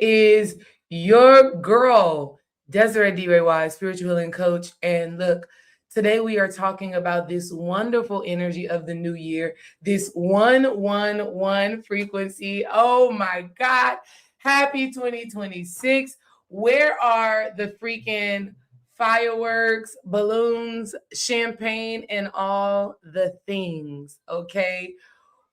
Is your girl, Desiree D. Ray Wise, spiritual healing coach. And look, today we are talking about this wonderful energy of the new year, this 111 frequency. Oh my God. Happy 2026. Where are the freaking fireworks, balloons, champagne, and all the things? Okay.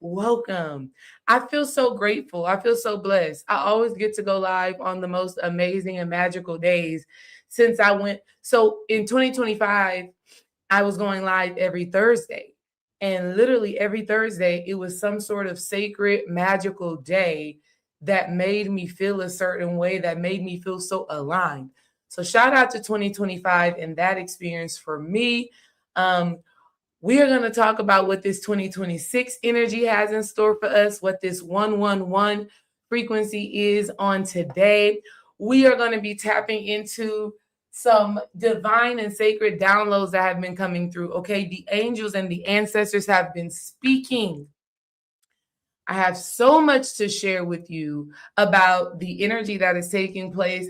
Welcome. I feel so grateful. I feel so blessed. I always get to go live on the most amazing and magical days since I went. So in 2025, I was going live every Thursday. And literally every Thursday, it was some sort of sacred, magical day that made me feel a certain way, that made me feel so aligned. So shout out to 2025 and that experience for me. We are going to talk about what this 2026 energy has in store for us, what this 111 frequency is on today. We are going to be tapping into some divine and sacred downloads that have been coming through. Okay, the angels and the ancestors have been speaking. I have so much to share with you about the energy that is taking place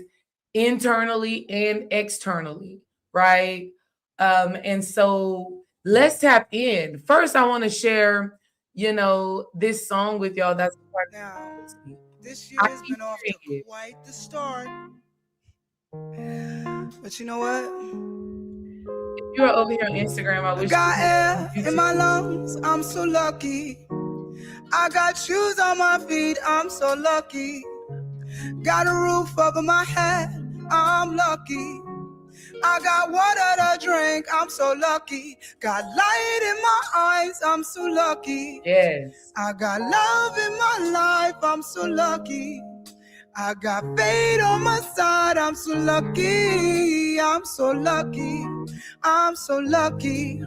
internally and externally, right? And so let's tap in. First, I want to share, this song with y'all. That's now. This year has been off to quite the start. But you know what? If you're over here on Instagram, I wish I got air in my lungs. I'm so lucky. I got shoes on my feet. I'm so lucky. Got a roof over my head. I'm lucky. I got water to drink, I'm so lucky. Got light in my eyes, I'm so lucky. Yes. I got love in my life, I'm so lucky. I got fate on my side, I'm so lucky. I'm so lucky. I'm so lucky.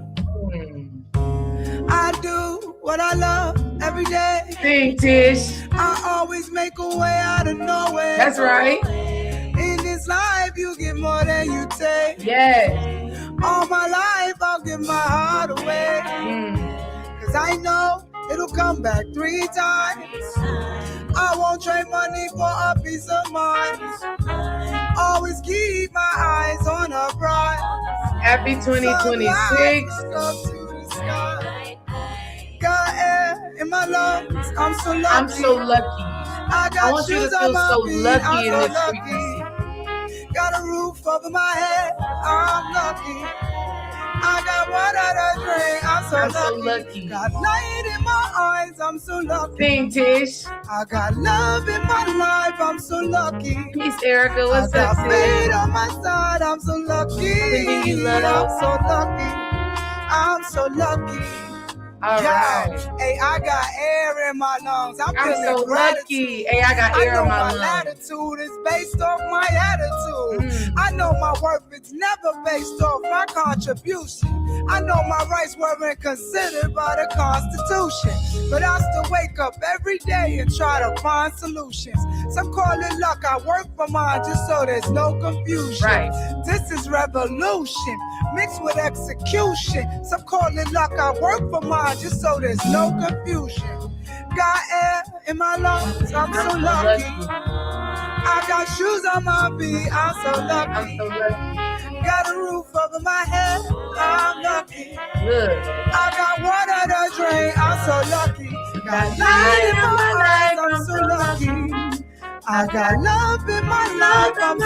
I do what I love every day. Sing, Tish. I always make a way out of nowhere. That's right. In this life, you get more than you take. Yes. All my life, I'll give my heart away. Cause I know it'll come back 3 times. I won't trade money for a peace of mind. Always keep my eyes on a prize. Happy 2026. Got air in my lungs, I'm so lucky. I'm so lucky. I got want you to feel so lucky in this frequency. Got a roof over my head, I'm lucky. I got water to drink, I'm so lucky. Got light in my eyes, I'm so lucky. Sing, Tish. I got love in my life, I'm so lucky. Peace, Erica. What's up, sis? I got fate on my side, I'm so lucky. You love. I'm so lucky. I'm so lucky. All right. Hey, I got air in my lungs. I'm so lucky. Hey, I got air in my lungs. My attitude is based off my attitude. I know my worth is never based off my contribution. I know my rights weren't considered by the Constitution. But I still wake up every day and try to find solutions. Some call it luck. I work for mine just so there's no confusion. Right. This is revolution mixed with execution. Some call it luck. I work for mine just so there's no confusion. Got air in my lungs, I'm so lucky. I got shoes on my feet, I'm so lucky. Got a roof over my head, I'm lucky. Good. I got water to drink, I'm so lucky. Got light in my life, I'm so lucky. I got love in my life, I'm so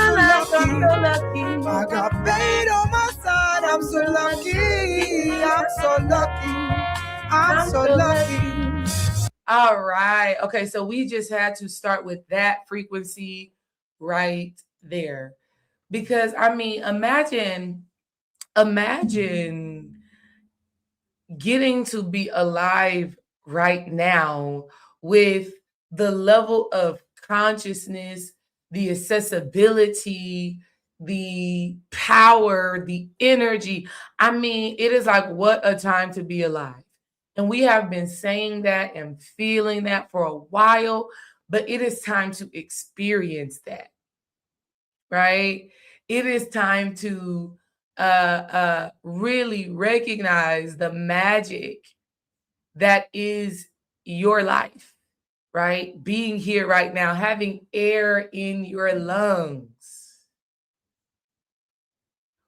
lucky. I got fate on my side, I'm so lucky. I'm so lucky. I'm so lucky. All right. Okay, so we just had to start with that frequency right there. Because I mean, imagine getting to be alive right now with the level of consciousness, the accessibility, the power, the energy. I mean, it is like, what a time to be alive. And we have been saying that and feeling that for a while, but it is time to experience that, right? It is time to really recognize the magic that is your life, right? Being here right now, having air in your lungs,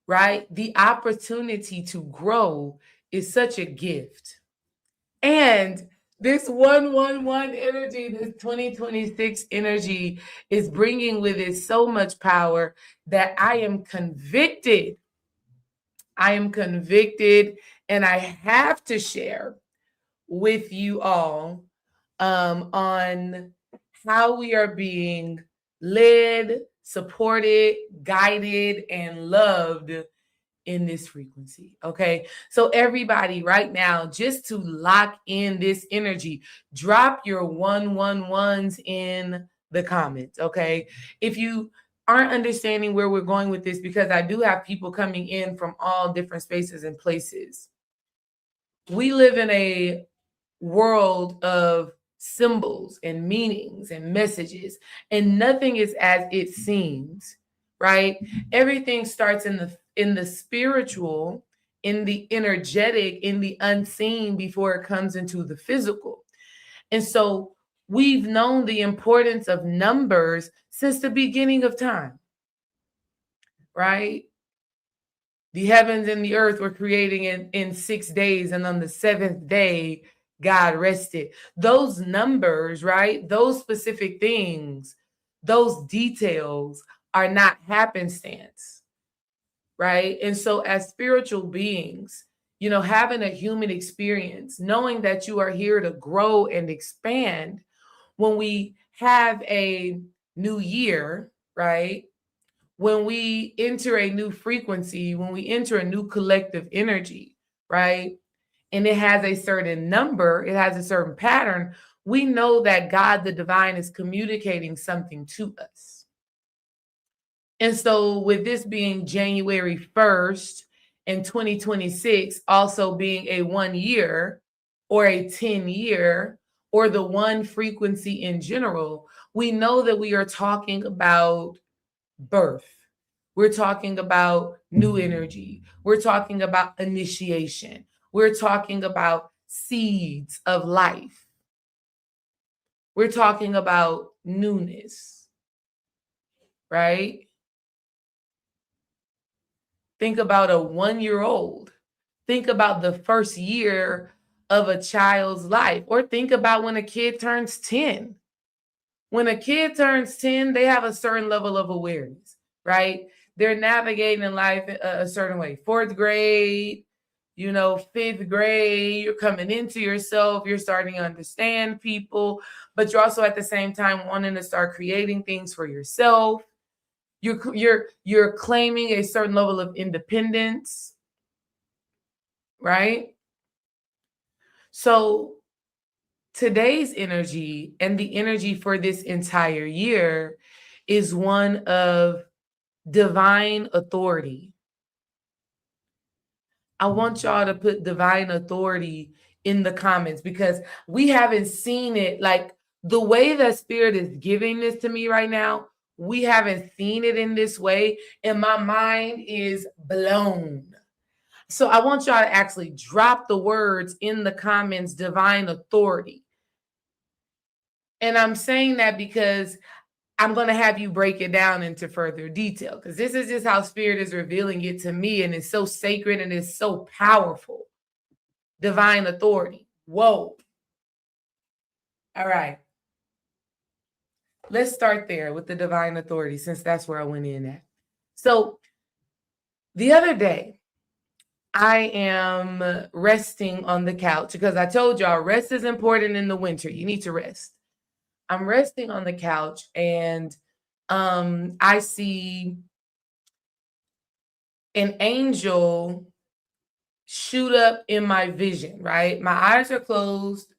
right? The opportunity to grow is such a gift. And this 111 energy, this 2026 energy is bringing with it so much power that I am convicted. I am convicted, and I have to share with you all on how we are being led, supported, guided, and loved in this frequency. Okay. So, everybody, right now, just to lock in this energy, drop your 111s in the comments. Okay. If you aren't understanding where we're going with this, because I do have people coming in from all different spaces and places, we live in a world of symbols and meanings and messages, and nothing is as it seems, right? Everything starts in the spiritual, in the energetic, in the unseen before it comes into the physical. And so we've known the importance of numbers since the beginning of time, right? The heavens and the earth were created in 6 days, and on the seventh day, God rested. Those numbers, right? Those specific things, those details are not happenstance, right? And so, as spiritual beings, having a human experience, knowing that you are here to grow and expand, when we have a new year, right? When we enter a new frequency, when we enter a new collective energy, right? And it has a certain number, it has a certain pattern, we know that God, the divine, is communicating something to us. And so, with this being January 1st and 2026 also being a 1 year or a 10 year or the one frequency in general, we know that we are talking about birth. We're talking about new energy. We're talking about initiation. We're talking about seeds of life. We're talking about newness, right? Think about a 1-year-old. Think about the first year of a child's life, or think about when a kid turns 10. When a kid turns 10, they have a certain level of awareness, right? They're navigating in life a certain way. 4th grade, 5th grade, you're coming into yourself, you're starting to understand people, but you're also at the same time wanting to start creating things for yourself. You're claiming a certain level of independence, right? So today's energy and the energy for this entire year is one of divine authority. I want y'all to put divine authority in the comments, because we haven't seen it like the way that Spirit is giving this to me right now. We haven't seen it in this way, and my mind is blown. So I want y'all to actually drop the words in the comments, divine authority. And I'm saying that because I'm going to have you break it down into further detail, because this is just how Spirit is revealing it to me, and it's so sacred and it's so powerful. Divine authority. Whoa. All right. Let's start there with the divine authority, since that's where I went in at. So the other day, I am resting on the couch, because I told y'all rest is important in the winter. You need to rest. I'm resting on the couch, and I see an angel shoot up in my vision, right? My eyes are closed.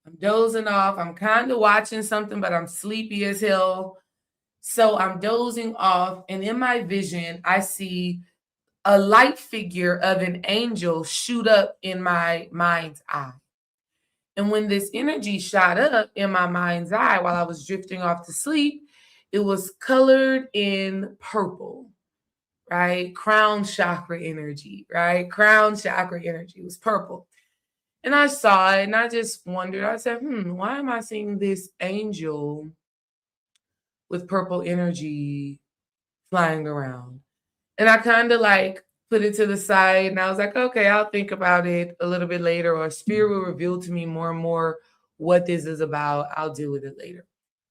I'm dozing off. I'm kind of watching something, but I'm sleepy as hell. So I'm dozing off, and in my vision, I see a light figure of an angel shoot up in my mind's eye. And when this energy shot up in my mind's eye while I was drifting off to sleep, it was colored in purple, right? Crown chakra energy, right? Crown chakra energy was purple. And I saw it and I just wondered, I said, why am I seeing this angel with purple energy flying around? And I kind of like put it to the side and I was like, okay, I'll think about it a little bit later, or Spirit will reveal to me more and more what this is about. I'll deal with it later,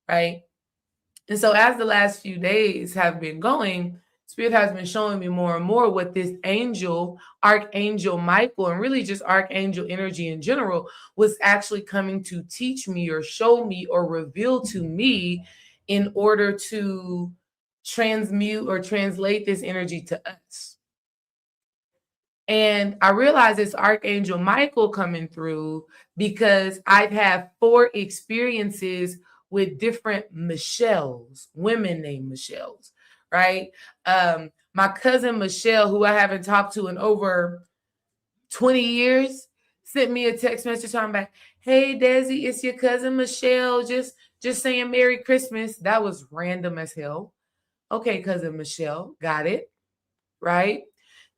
right? And so as the last few days have been going, Spirit has been showing me more and more what this angel, Archangel Michael, and really just Archangel energy in general, was actually coming to teach me or show me or reveal to me in order to transmute or translate this energy to us. And I realized it's Archangel Michael coming through because I've had 4 experiences with different Michelles, women named Michelles, right? My cousin Michelle, who I haven't talked to in over 20 years, sent me a text message talking about, hey, Desi, it's your cousin Michelle, just saying Merry Christmas. That was random as hell. Okay, cousin Michelle, got it, right?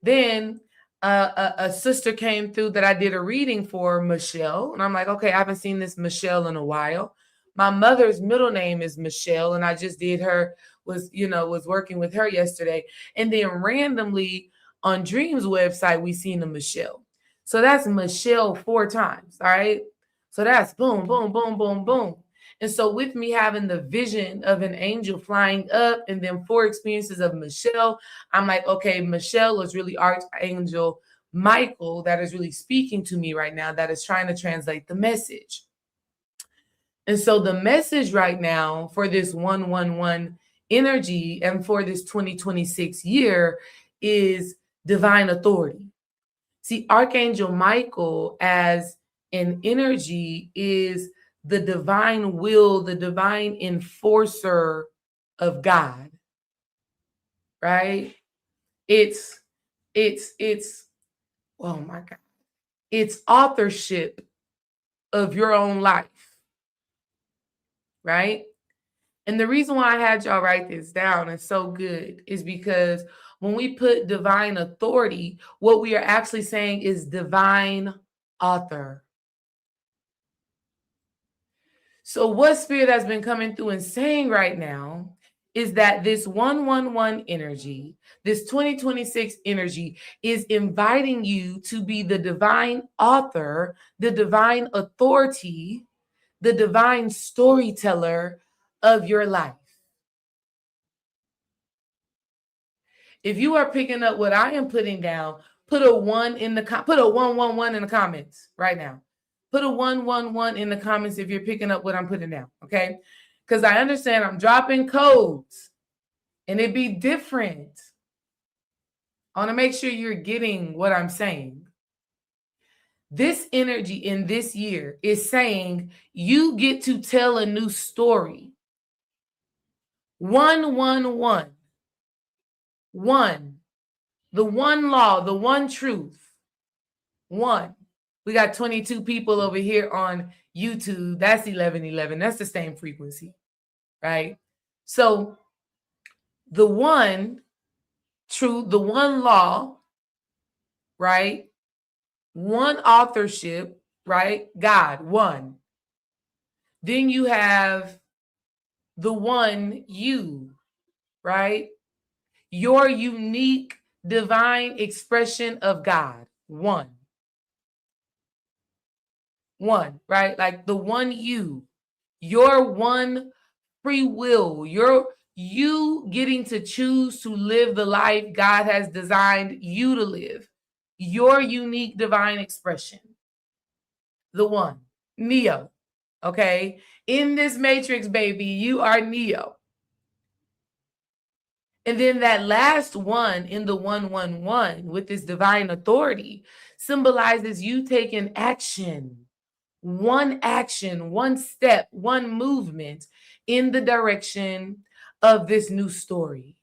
Then a sister came through that I did a reading for, Michelle. And I'm like, okay, I haven't seen this Michelle in a while. My mother's middle name is Michelle. And I just did her, was working with her yesterday. And then randomly on Dreams website, we seen a Michelle. So that's Michelle 4 times. All right. So that's boom, boom, boom, boom, boom. And so with me having the vision of an angel flying up and then 4 experiences of Michelle, I'm like, okay, Michelle is really Archangel Michael that is really speaking to me right now, that is trying to translate the message. And so the message right now for this 111 energy and for this 2026 year is divine authority. See, Archangel Michael as an energy is the divine will, the divine enforcer of God, right? It's, oh my God, it's authorship of your own life, right? And the reason why I had y'all write this down is so good is because when we put divine authority, what we are actually saying is divine author. So what Spirit has been coming through and saying right now is that this 111 energy, this 2026 energy is inviting you to be the divine author, the divine authority, the divine storyteller of your life. If you are picking up what I am putting down, put a 1 in the put a 111 in the comments right now. Put a 111 in the comments if you're picking up what I'm putting down, okay? Because I understand I'm dropping codes and it'd be different. I want to make sure you're getting what I'm saying. This energy in this year is saying you get to tell a new story. 111. 1. The one law, the one truth. 1. We got 22 people over here on YouTube. That's 1111. That's the same frequency, right? So the one truth, the one law, right? One authorship, right? God, 1. Then you have the one you, right? Your unique divine expression of God, 1. 1, right? Like the one you, your one free will, you getting to choose to live the life God has designed you to live, your unique divine expression. The 1, Neo, okay? In this matrix, baby, you are Neo. And then that last 1 in the 111 with this divine authority symbolizes you taking action. 1 action, 1 step, 1 movement in the direction of this new story.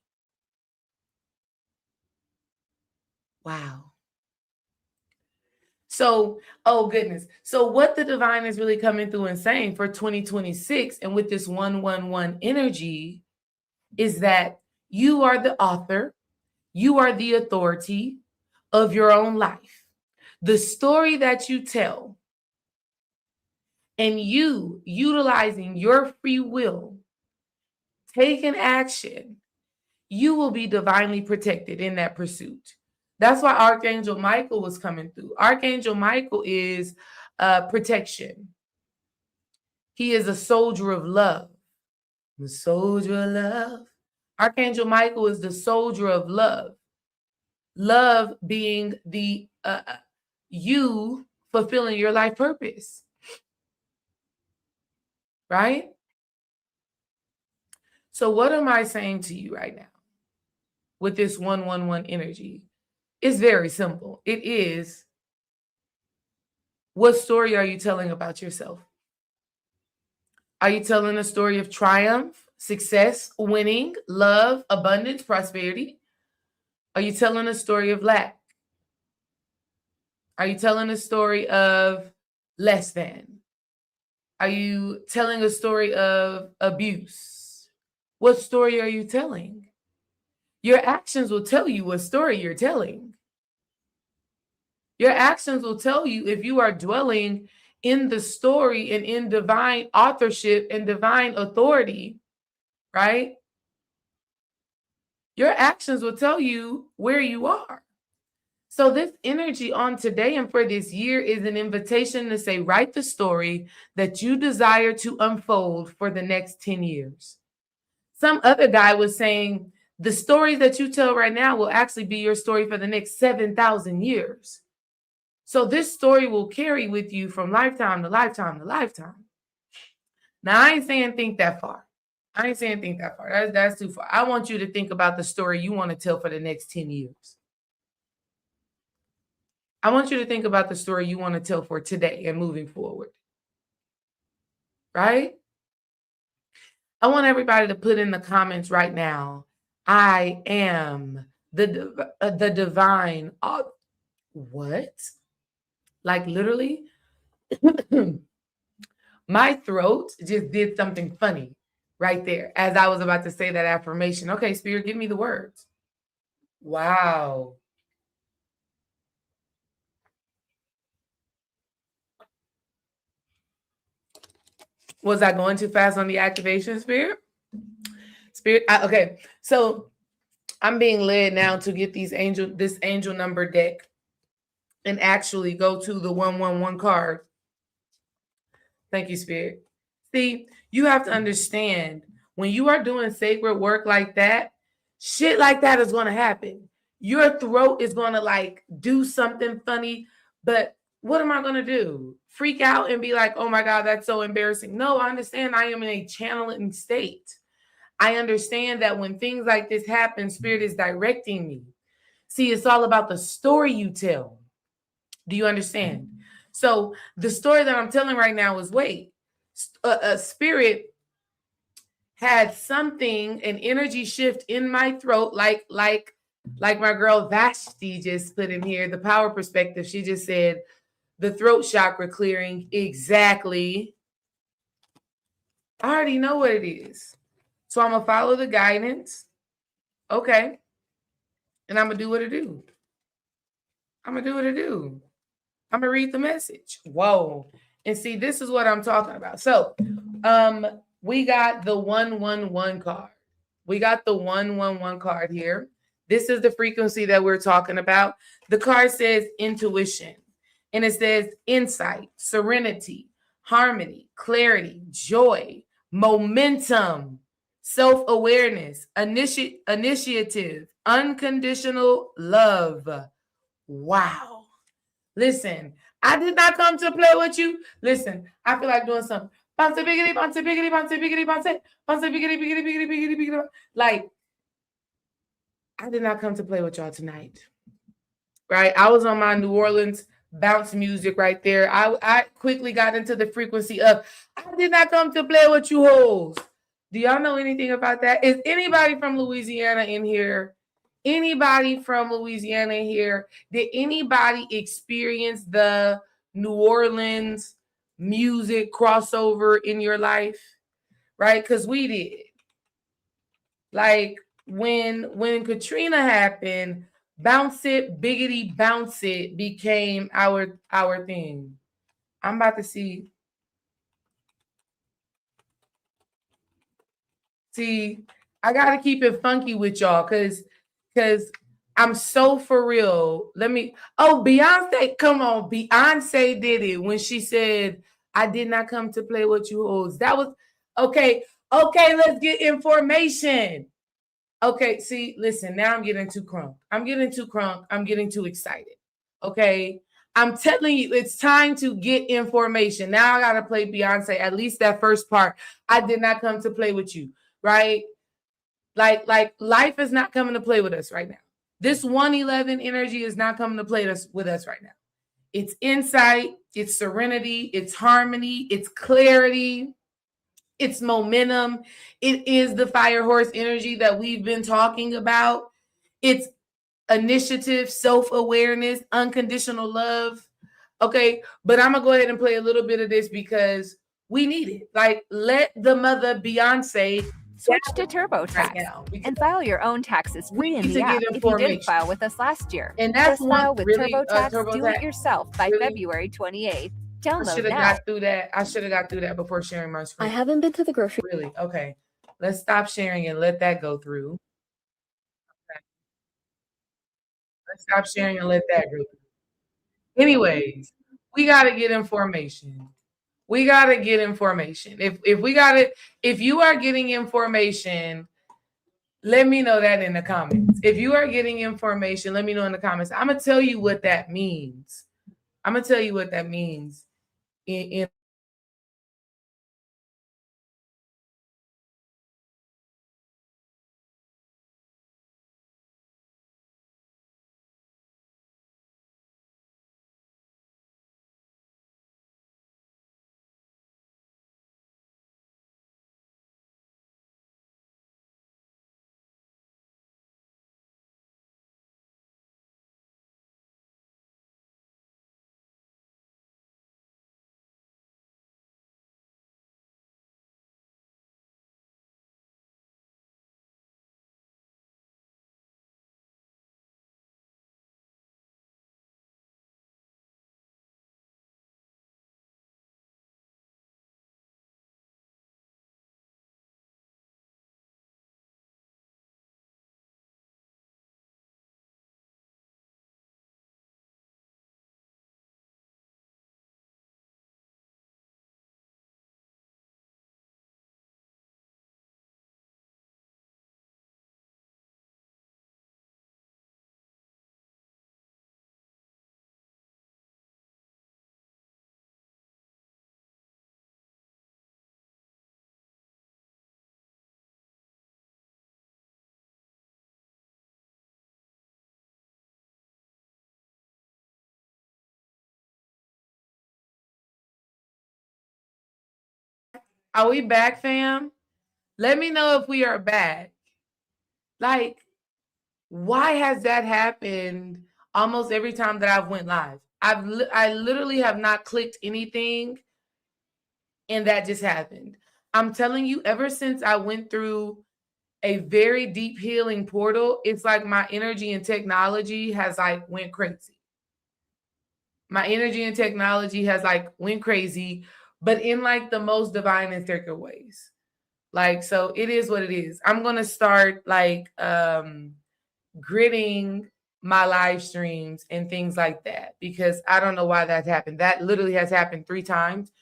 Wow. So, oh goodness. So what the divine is really coming through and saying for 2026 and with this 111 energy is that you are the author, you are the authority of your own life. The story that you tell and you utilizing your free will, taking action, you will be divinely protected in that pursuit. That's why Archangel Michael was coming through. Archangel Michael is protection. He is a soldier of love. The soldier of love. Archangel Michael is the soldier of love. Love being the you fulfilling your life purpose. Right? So what am I saying to you right now with this 111 energy? It's very simple. It is, what story are you telling about yourself? Are you telling a story of triumph, success, winning, love, abundance, prosperity? Are you telling a story of lack? Are you telling a story of less than? Are you telling a story of abuse? What story are you telling? Your actions will tell you what story you're telling. Your actions will tell you if you are dwelling in the story and in divine authorship and divine authority, right? Your actions will tell you where you are. So this energy on today and for this year is an invitation to say, write the story that you desire to unfold for the next 10 years. Some other guy was saying, the story that you tell right now will actually be your story for the next 7,000 years. So this story will carry with you from lifetime to lifetime to lifetime. Now, I ain't saying think that far. That's too far. I want you to think about the story you want to tell for the next 10 years. I want you to think about the story you want to tell for today and moving forward. Right? I want everybody to put in the comments right now, I am the divine. What? Like literally, my throat just did something funny right there as I was about to say that affirmation. Okay, Spirit, give me the words. Wow. Was I going too fast on the activation, Spirit? Okay. So I'm being led now to get this angel number deck and actually go to the 111 card. Thank you, Spirit. See, you have to understand when you are doing sacred work like that, shit like that is going to happen. Your throat is going to like do something funny, but what am I going to do? Freak out and be like, oh my God, that's so embarrassing. No, I understand I am in a channeling state. I understand that when things like this happen, Spirit is directing me. See, it's all about the story you tell. Do you understand? So the story that I'm telling right now is, wait, a Spirit had something, an energy shift in my throat, like my girl Vashti just put in here, the power perspective. She just said the throat chakra clearing. Exactly. I already know what it is. So I'm going to follow the guidance. Okay. And I'm going to do what I do. I'm going to read the message. Whoa. And see, this is what I'm talking about. So we got the 111 card. We got the 111 card here. This is the frequency that we're talking about. The card says intuition. And it says insight, serenity, harmony, clarity, joy, momentum, self-awareness, initiative, unconditional love. Wow. Listen, I did not come to play with you. Listen, I feel like doing something. Bounce, biggity, bounce, biggity, bounce, biggity, bounce, bounce, biggity, biggity, biggity, biggity, biggity. Like, I did not come to play with y'all tonight. Right? I was on my New Orleans bounce music right there. I quickly got into the frequency of, I did not come to play with you hoes. Do y'all know anything about that? Is anybody from Louisiana in here? Anybody from Louisiana here? Did anybody experience the New Orleans music crossover in your life? Right? Because we did. Like when Katrina happened, bounce it, biggity, bounce it became our thing. I'm about to see. See, I gotta keep it funky with y'all because I'm so for real. Beyonce, come on. Beyonce did it when she said, I did not come to play with you hoes. That was okay. Okay, let's get information. Okay, see, listen, now I'm getting too crunk. I'm getting too excited. Okay. I'm telling you, it's time to get information. Now I gotta play Beyonce, at least that first part. I did not come to play with you, right? Like life is not coming to play with us right now. This 111 energy is not coming to play with us right now. It's insight, it's serenity, it's harmony, it's clarity, it's momentum. It is the fire horse energy that we've been talking about. It's initiative, self-awareness, unconditional love. Okay, but I'm gonna go ahead and play a little bit of this because we need it. Like, let the mother Beyonce switch to TurboTax and file your own taxes free in the app if you didn't file with us last year. And that's just file with really, TurboTax, do it yourself by February 28th. Download I should have got through that. I should have got through that before sharing my screen. I haven't been to the grocery. Really? Okay. Let's stop sharing and let that go through. Okay. Let's stop sharing and let that go through. Anyways, we got to get information. We got to get information. If you are getting information, let me know that in the comments. If you are getting information, let me know in the comments. I'm going to tell you what that means. I'm going to tell you what that means. Are we back, fam? Let me know if we are back. Like, why has that happened almost every time that I've went live? I literally have not clicked anything, and that just happened. I'm telling you, ever since I went through a very deep healing portal, it's like my energy and technology has like went crazy. My energy and technology has like went crazy, but in like the most divine and sacred ways. Like, so it is what it is. I'm going to start like gridding my live streams and things like that, because I don't know why that happened. That literally has happened 3 times.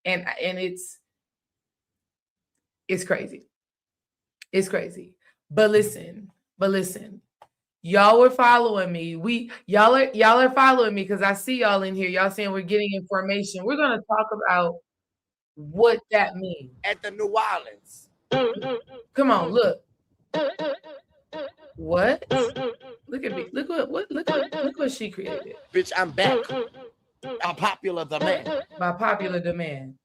And it's crazy. It's crazy. But listen, y'all were following me. Y'all are following me because I see y'all in here. Y'all saying we're getting information. We're going to talk about what that means. At the New Orleans. Come on, look. What? Look at me. Look what she created. Bitch, I'm back. By popular demand. By popular demand.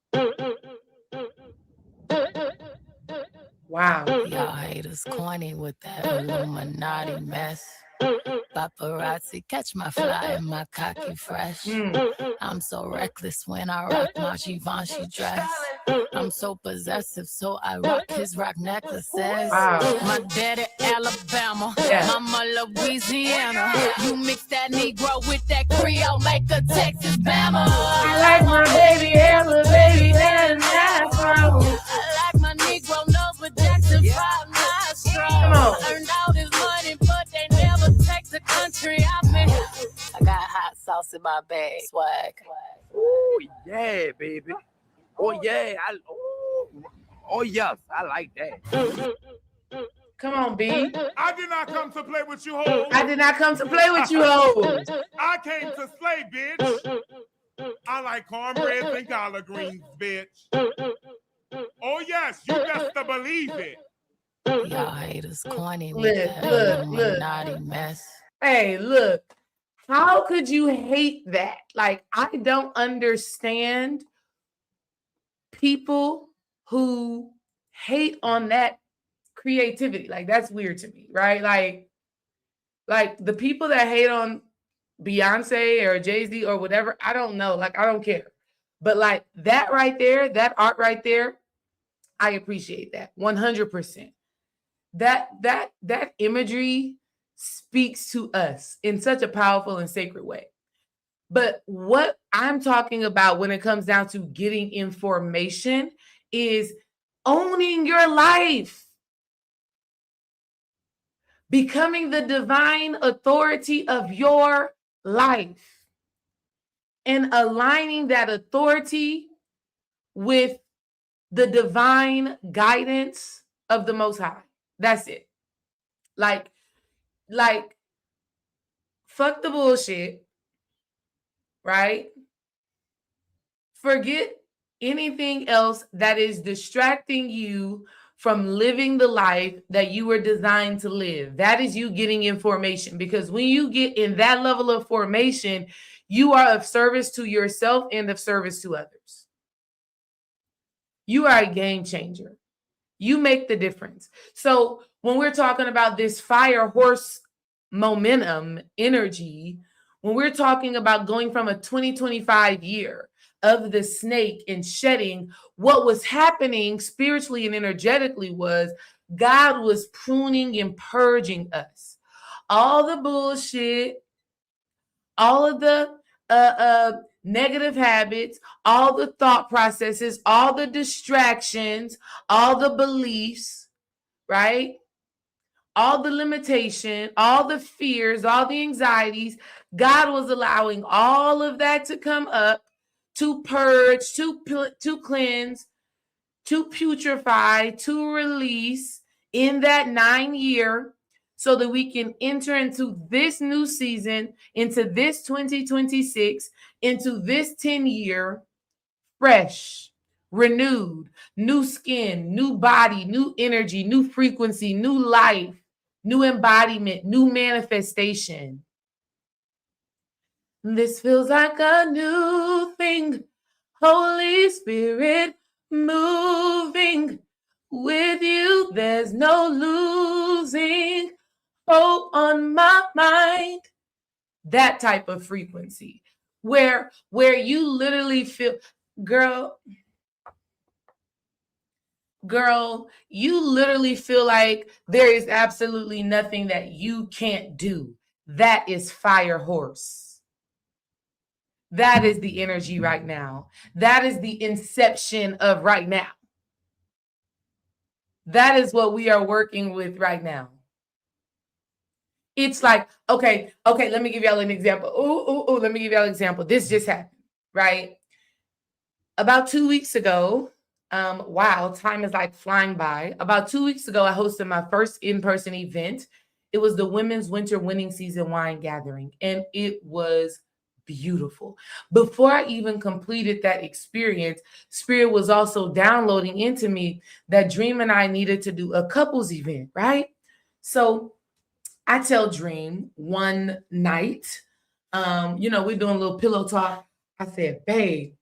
Wow. Y'all haters corny with that Illuminati mess. Paparazzi catch my fly and my cocky fresh. I'm so reckless when I rock my Givenchy dress. I'm so possessive, so I rock his rock necklaces. Wow. My daddy Alabama, mama Louisiana. You mix that Negro with that Creole, make a Texas Bama. I like my baby Ella, baby, and Afro. I like my Negro nose with Jackson 5. turned out his money, but they never take the country I've been. I got hot sauce in my bag, swag. Oh yeah, baby. Oh yeah, oh yes, I like that. Come on, B. I did not come to play with you, hoes. I did not come to play with you, hoes. I came to slay, bitch. I like cornbread and collard greens, bitch. Oh yes, you best to believe it. Y'all haters corny with that Illuminati mess. Hey, look. How could you hate that? Like, I don't understand people who hate on that creativity. Like, that's weird to me, right? Like the people that hate on Beyonce or Jay-Z or whatever, I don't know. Like, I don't care. But like that right there, that art right there, I appreciate that 100%. That imagery speaks to us in such a powerful and sacred way. But what I'm talking about when it comes down to getting information is owning your life, becoming the divine authority of your life, and aligning that authority with the divine guidance of the Most High. That's it. Like, fuck the bullshit, right? Forget anything else that is distracting you from living the life that you were designed to live. That is you getting information, because when you get in that level of formation, you are of service to yourself and of service to others. You are a game changer. You make the difference. So when we're talking about this fire horse momentum energy, when we're talking about going from a 2025 year of the snake and shedding, what was happening spiritually and energetically was God was pruning and purging us. All the bullshit, all of the negative habits, all the thought processes, all the distractions, all the beliefs, right? All the limitation, all the fears, all the anxieties. God was allowing all of that to come up, to purge, to cleanse, to putrefy, to release in that 9-year, so that we can enter into this new season, into this 2026, into this 10-year, fresh, renewed, new skin, new body, new energy, new frequency, new life, new embodiment, new manifestation. This feels like a new thing. Holy Spirit moving with you. There's no losing hope on my mind. That type of frequency where you literally feel, girl, you literally feel like there is absolutely nothing that you can't do. That is fire horse. That is the energy right now. That is the inception of right now. That is what we are working with right now. It's like, okay, let me give y'all an example. Let me give y'all an example. This just happened, right? About 2 weeks ago, wow, time is like flying by. About 2 weeks ago, I hosted my first in-person event. It was the Women's Winter Winning Season Wine Gathering, and it was beautiful. Before I even completed that experience, Spirit was also downloading into me that Dream and I needed to do a couples event, right? So I tell Dream one night, we're doing a little pillow talk. I said, babe,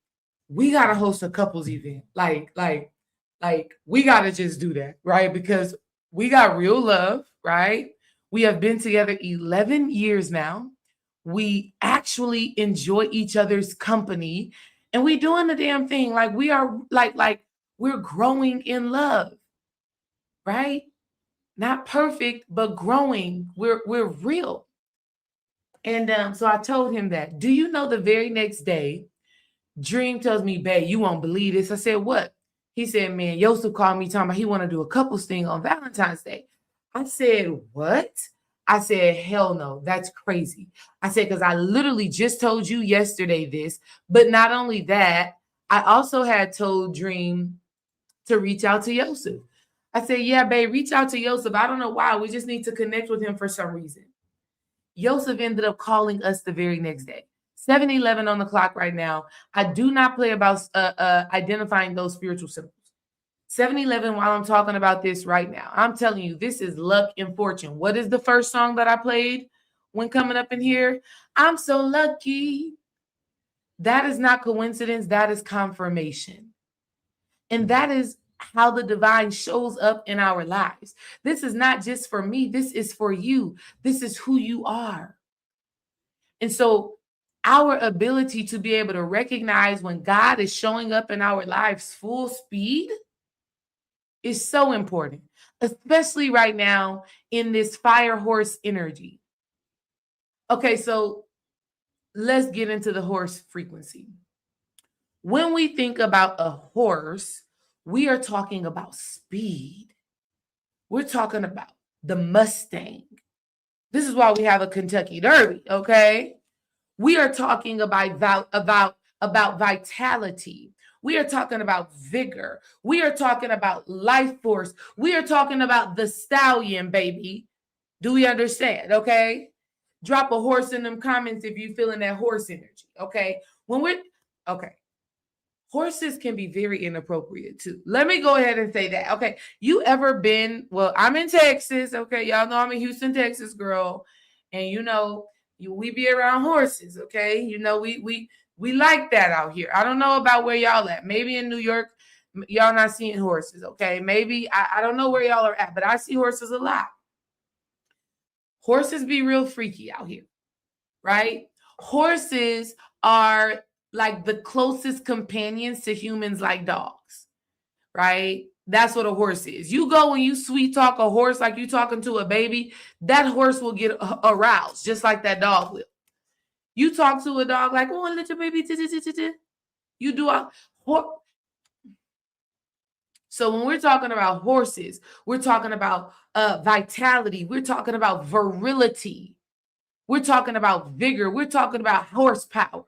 we got to host a couples event. Like we got to just do that, right? Because we got real love, right? We have been together 11 years now. We actually enjoy each other's company, and we doing the damn thing. Like we are like we're growing in love, right? Not perfect, but growing. We're real. And so I told him that. Do you know the very next day, Dream tells me, babe, you won't believe this. I said, what? He said, man, Yosef called me talking about he want to do a couples thing on Valentine's Day. I said, what? I said, hell no, that's crazy. I said, because I literally just told you yesterday this, but not only that, I also had told Dream to reach out to Yosef. I said, yeah, babe, reach out to Yosef. I don't know why. We just need to connect with him for some reason. Yosef ended up calling us the very next day. 7:11 on the clock right now. I do not play about identifying those spiritual symbols. 7:11 while I'm talking about this right now. I'm telling you, this is luck and fortune. What is the first song that I played when coming up in here? I'm so lucky. That is not coincidence. That is confirmation. And that is how the divine shows up in our lives. This is not just for me. This is for you. This is who you are. And so our ability to be able to recognize when God is showing up in our lives full speed is so important, especially right now in this fire horse energy. Okay, so let's get into the horse frequency. When we think about a horse, we are talking about speed. We're talking about the Mustang. This is why we have a Kentucky Derby, okay? We are talking about vitality. We are talking about vigor. We are talking about life force. We are talking about the stallion, baby. Do we understand, okay? Drop a horse in them comments if you're feeling that horse energy, okay? Okay. Horses can be very inappropriate too. Let me go ahead and say that. Okay. You ever been, well, I'm in Texas. Okay. Y'all know I'm a Houston, Texas girl. And we be around horses. Okay. We like that out here. I don't know about where y'all at. Maybe in New York, y'all not seeing horses. Okay. Maybe, I don't know where y'all are at, but I see horses a lot. Horses be real freaky out here, right? Horses are like the closest companions to humans, like dogs, right? That's what a horse is. You go and you sweet talk a horse like you talking to a baby, that horse will get aroused just like that dog will. You talk to a dog like, oh, little baby, you do a horse. So when we're talking about horses, we're talking about vitality. We're talking about virility. We're talking about vigor. We're talking about horsepower.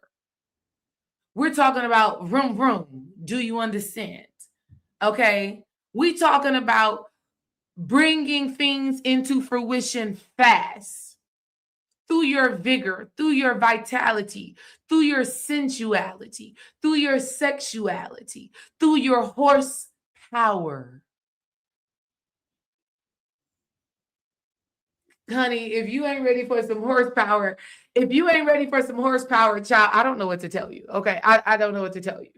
We're talking about vroom, vroom. Do you understand? Okay. We're talking about bringing things into fruition fast through your vigor, through your vitality, through your sensuality, through your sexuality, through your horsepower. Honey, if you ain't ready for some horsepower, child, I don't know what to tell you. Okay. I don't know what to tell you.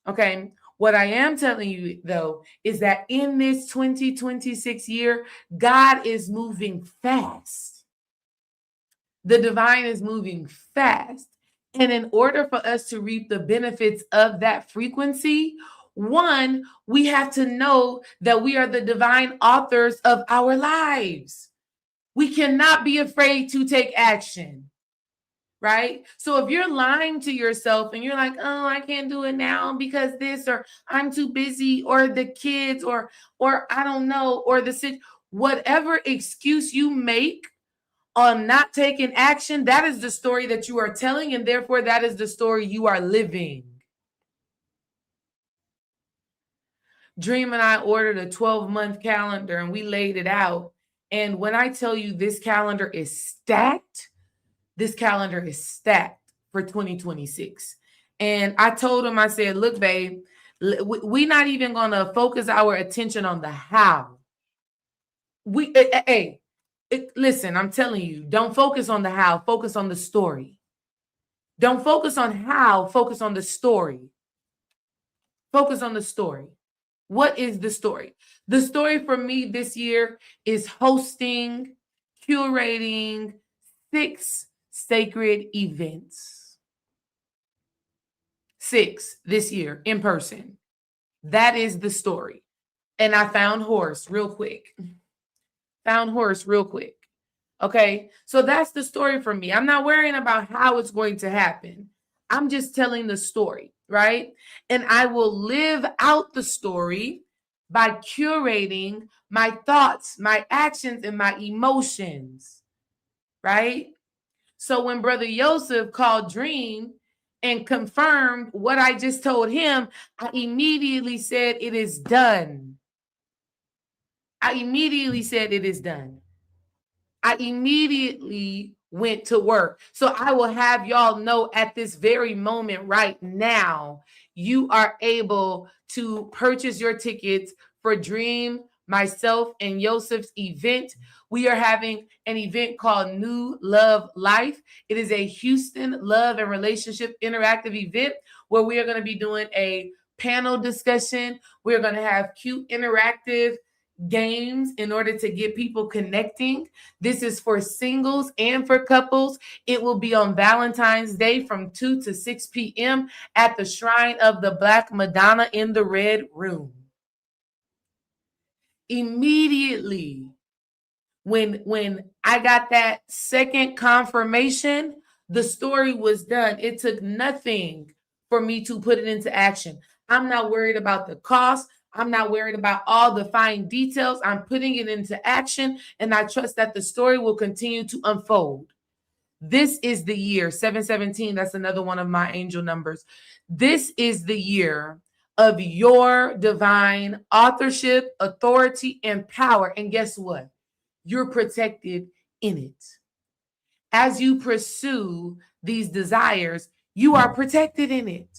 Okay. What I am telling you, though, is that in this 2026 year, God is moving fast. The divine is moving fast. And in order for us to reap the benefits of that frequency, one, we have to know that we are the divine authors of our lives. We cannot be afraid to take action, right? So if you're lying to yourself and you're like, oh, I can't do it now because this, or I'm too busy, or the kids, or I don't know, or whatever excuse you make on not taking action, that is the story that you are telling, and therefore that is the story you are living. Dream and I ordered a 12-month calendar and we laid it out. And when I tell you this calendar is stacked for 2026. And I told him, I said, look, babe, we're not even going to focus our attention on the how. Listen, I'm telling you, don't focus on the how, focus on the story. Don't focus on how, focus on the story. Focus on the story. What is the story? The story for me this year is hosting, curating 6 sacred events. 6 this year in person. That is the story. And I found horse real quick. Okay. So that's the story for me. I'm not worrying about how it's going to happen. I'm just telling the story, right? And I will live out the story by curating my thoughts, my actions, and my emotions, right? So when Brother Yosef called Dream and confirmed what I just told him, I immediately said, it is done. I immediately said, it is done. I immediately went to work. So I will have y'all know at this very moment right now, you are able to purchase your tickets for Dream, myself, and Yosef's event. We are having an event called New Love Life. It is a Houston love and relationship interactive event where we are going to be doing a panel discussion. We're going to have cute interactive games in order to get people connecting. This is for singles and for couples. It will be on Valentine's Day from 2 to 6 p.m. at the Shrine of the Black Madonna in the Red Room. Immediately, when I got that second confirmation, the story was done. It took nothing for me to put it into action. I'm not worried about the cost. I'm not worried about all the fine details. I'm putting it into action, and I trust that the story will continue to unfold. This is the year, 717. That's another one of my angel numbers. This is the year of your divine authorship, authority, and power. And guess what? You're protected in it. As you pursue these desires, you are protected in it.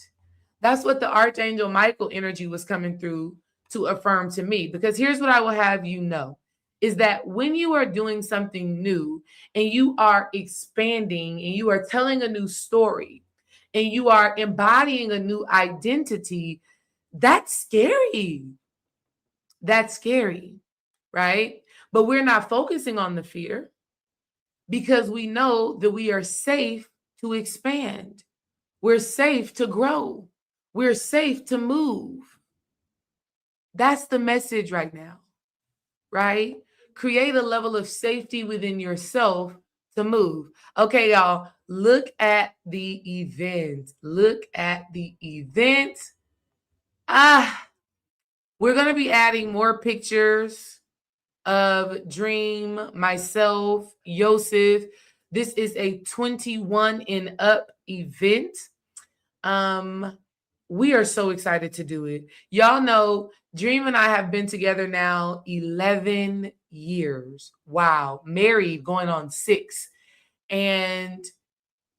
That's what the Archangel Michael energy was coming through to affirm to me. Because here's what I will have you know, is that when you are doing something new and you are expanding and you are telling a new story and you are embodying a new identity, that's scary. That's scary, right? But we're not focusing on the fear because we know that we are safe to expand. We're safe to grow. We're safe to move. That's the message right now, right? Create a level of safety within yourself to move. Okay, y'all, look at the event. Look at the event. We're going to be adding more pictures of Dream, myself, Yosef. This is a 21 and up event. We are so excited to do it. Y'all know Dream and I have been together now 11 years. Wow. Married going on 6. And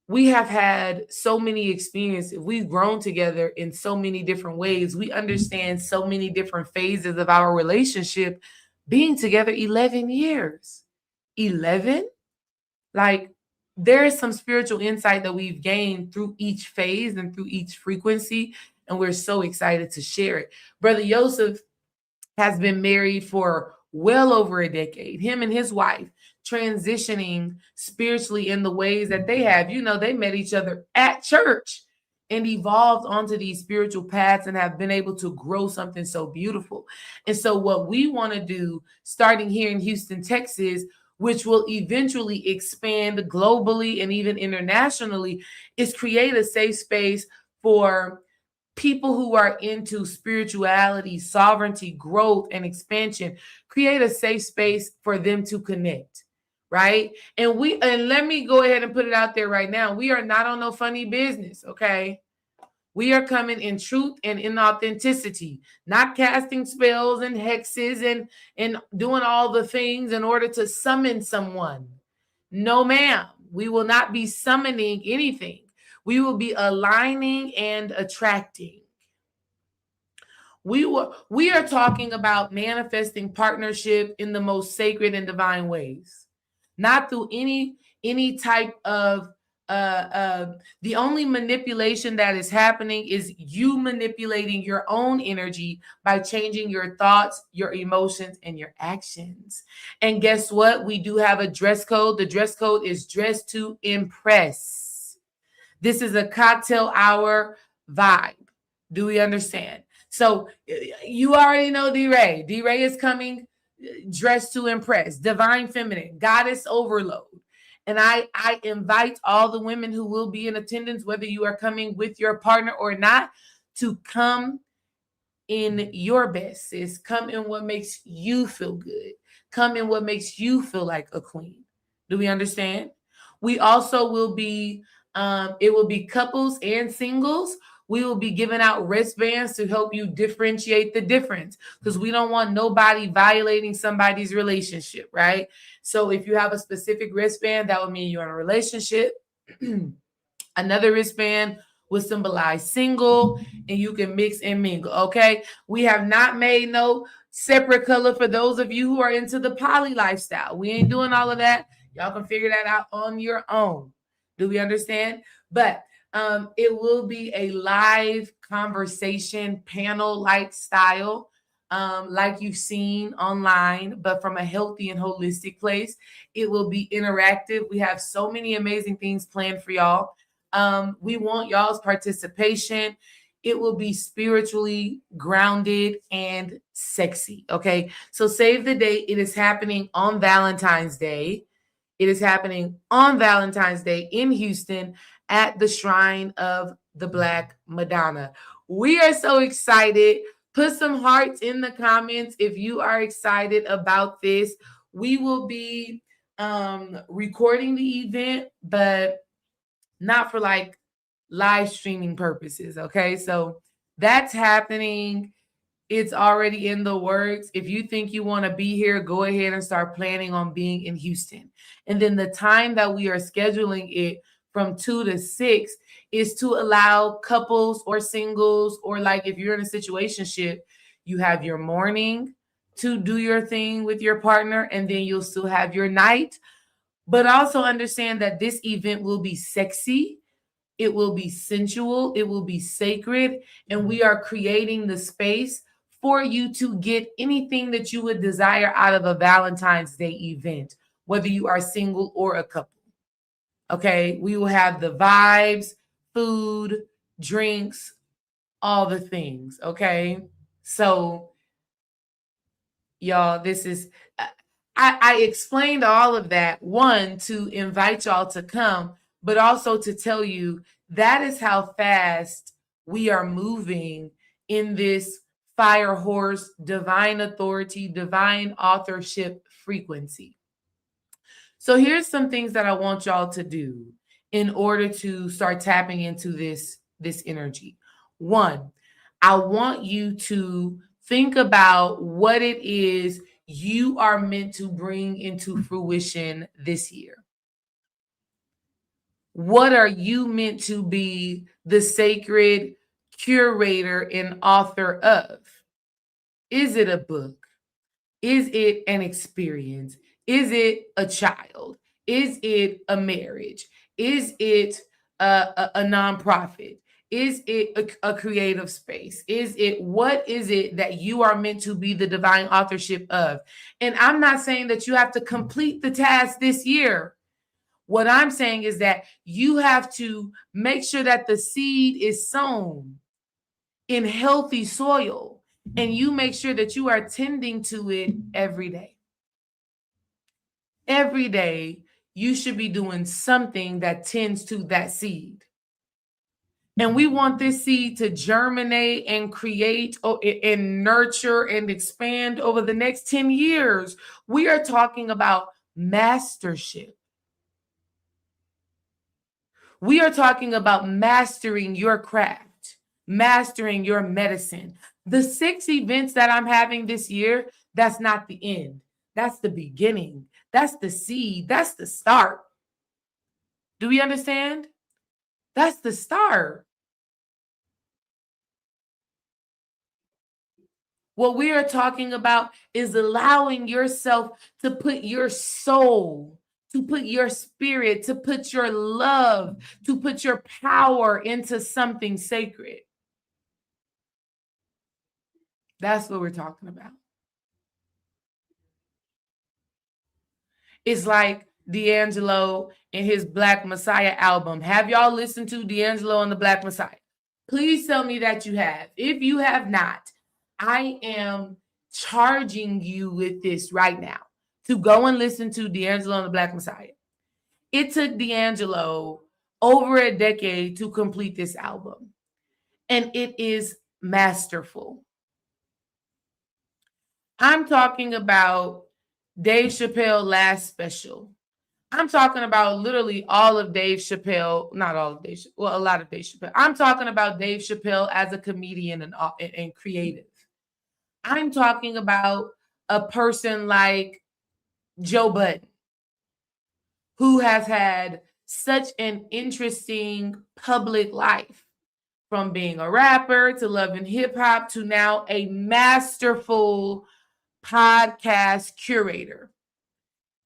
we have had so many experiences. We've grown together in so many different ways. We understand so many different phases of our relationship being together 11 years. 11? Like, there is some spiritual insight that we've gained through each phase and through each frequency, and we're so excited to share it. Brother Yosef has been married for well over a decade. Him and his wife transitioning spiritually in the ways that they have. You know, they met each other at church and evolved onto these spiritual paths and have been able to grow something so beautiful. And so what we want to do, starting here in Houston, Texas, which will eventually expand globally and even internationally, is create a safe space for people who are into spirituality, sovereignty, growth, and expansion. Create a safe space for them to connect, right? And let me go ahead and put it out there right now. We are not on no funny business, okay? We are coming in truth and in authenticity, not casting spells and hexes and doing all the things in order to summon someone. No, ma'am. We will not be summoning anything. We will be aligning and attracting. We are talking about manifesting partnership in the most sacred and divine ways, not through any type of the only manipulation that is happening is you manipulating your own energy by changing your thoughts, your emotions, and your actions. And guess what? We do have a dress code. The dress code is dress to impress. This is a cocktail hour vibe. Do we understand? So you already know D-Ray. D-Ray is coming dressed to impress. Divine feminine, goddess overload. And I invite all the women who will be in attendance, whether you are coming with your partner or not, to come in your best, sis. Come in what makes you feel good. Come in what makes you feel like a queen. Do we understand? We also will be, it will be couples and singles. We will be giving out wristbands to help you differentiate the difference, because we don't want nobody violating somebody's relationship, right? So if you have a specific wristband, that would mean you're in a relationship. Another wristband will symbolize single, and you can mix and mingle, okay? We have not made no separate color for those of you who are into the poly lifestyle. We ain't doing all of that. Y'all can figure that out on your own. Do we understand? But it will be a live conversation panel-like style, like you've seen online, but from a healthy and holistic place. It will be interactive. We have so many amazing things planned for y'all. We want y'all's participation. It will be spiritually grounded and sexy. Okay. So save the date. It is happening on Valentine's Day. It is happening on Valentine's Day in Houston at the Shrine of the Black Madonna. We are so excited. Put some hearts in the comments if you are excited about this. We will be recording the event, but not for like live streaming purposes. Okay. So that's happening. It's already in the works. If you think you want to be here, go ahead and start planning on being in Houston. And then the time that we are scheduling it from 2 to 6 is to allow couples or singles, or like if you're in a situationship, you have your morning to do your thing with your partner, and then you'll still have your night. But also understand that this event will be sexy. It will be sensual. It will be sacred. And we are creating the space for you to get anything that you would desire out of a Valentine's Day event, whether you are single or a couple. Okay. We will have the vibes, food, drinks, all the things. Okay. So, y'all, this is... I explained all of that, one, to invite y'all to come, but also to tell you that is how fast we are moving in this fire horse, divine authority, divine authorship frequency. So here's some things that I want y'all to do in order to start tapping into this energy. One, I want you to think about what it is you are meant to bring into fruition this year. What are you meant to be the sacred curator and author of? Is it a book? Is it an experience? Is it a child? Is it a marriage? Is it a nonprofit? Is it a creative space? What is it that you are meant to be the divine authorship of? And I'm not saying that you have to complete the task this year. What I'm saying is that you have to make sure that the seed is sown in healthy soil, and you make sure that you are tending to it every day. Every day, you should be doing something that tends to that seed. And we want this seed to germinate and create and nurture and expand over the next 10 years. We are talking about mastership. We are talking about mastering your craft, mastering your medicine. The 6 events that I'm having this year, that's not the end. That's the beginning. That's the seed. That's the start. Do we understand? That's the start. What we are talking about is allowing yourself to put your soul, to put your spirit, to put your love, to put your power into something sacred. That's what we're talking about. It's like D'Angelo and his Black Messiah album. Have y'all listened to D'Angelo and the Black Messiah? Please tell me that you have. If you have not, I am charging you with this right now to go and listen to D'Angelo and the Black Messiah. It took D'Angelo over a decade to complete this album, and it is masterful. I'm talking about Dave Chappelle last special. I'm talking about literally all of Dave Chappelle, not all of Dave Chappelle, well, a lot of Dave Chappelle. I'm talking about Dave Chappelle as a comedian and creative. I'm talking about a person like Joe Budden, who has had such an interesting public life, from being a rapper to loving hip hop to now a masterful podcast curator.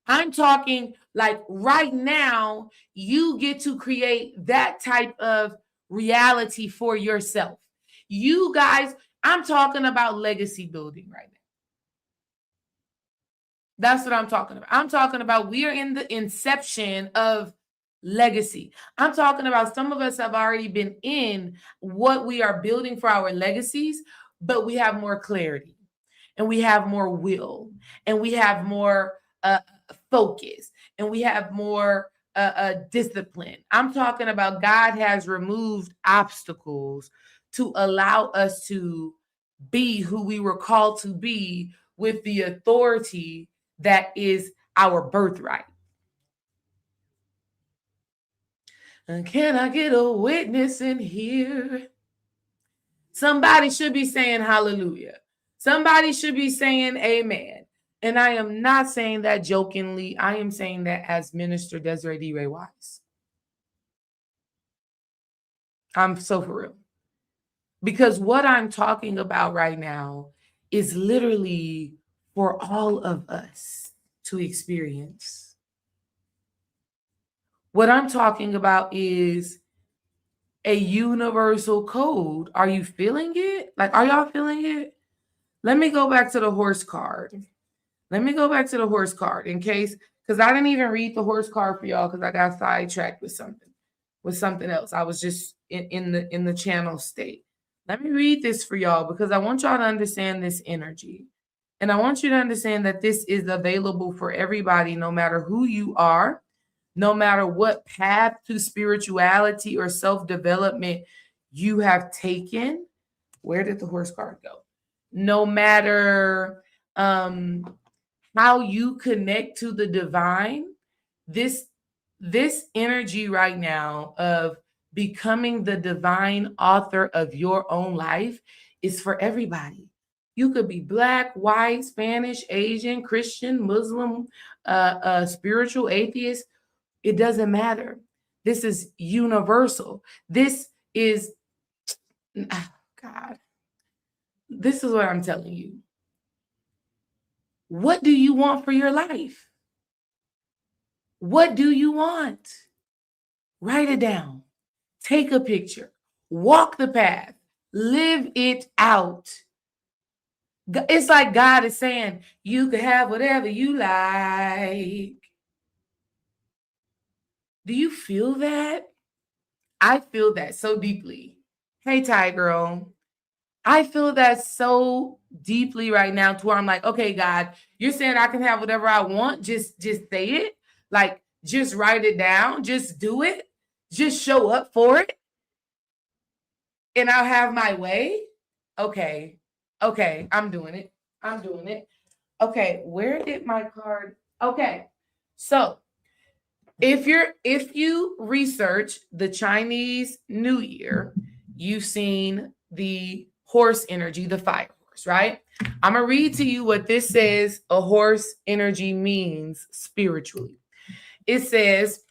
I'm talking like right now, you get to create that type of reality for yourself. You guys, I'm talking about legacy building right now. That's what I'm talking about. I'm talking about we are in the inception of legacy. I'm talking about some of us have already been in what we are building for our legacies, but we have more clarity and we have more will and we have more focus and we have more discipline. I'm talking about God has removed obstacles to allow us to be who we were called to be with the authority that is our birthright. And can I get a witness in here? Somebody should be saying hallelujah. Somebody should be saying amen. And I am not saying that jokingly. I am saying that as Minister Desiree D. Ray Wise. I'm so for real. Because what I'm talking about right now is literally for all of us to experience. What I'm talking about is a universal code. Are you feeling it? Like, are y'all feeling it? Let me go back to the horse card. Let me go back to the horse card in case, because I didn't even read the horse card for y'all because I got sidetracked with something else. I was just in the channel state. Let me read this for y'all because I want y'all to understand this energy. And I want you to understand that this is available for everybody, no matter who you are, no matter what path to spirituality or self-development you have taken. Where did the horse card go? No matter how you connect to the divine, this energy right now of becoming the divine author of your own life is for everybody. You could be Black, white, Spanish, Asian, Christian, Muslim, spiritual, atheist. It doesn't matter. This is universal. This is, God, this is what I'm telling you. What do you want for your life? What do you want? Write it down. Take a picture. Walk the path. Live it out. It's like God is saying, you can have whatever you like. Do you feel that? I feel that so deeply. Hey, Ty girl. I feel that so deeply right now to where I'm like, okay, God, you're saying I can have whatever I want. Just say it. Like, just write it down. Just do it. Just show up for it. And I'll have my way. Okay. I'm doing it. Okay. Where did my card? Okay. So if you research the Chinese New Year, you've seen the horse energy, the fire horse, right? I'm going to read to you what this says a horse energy means spiritually. It says,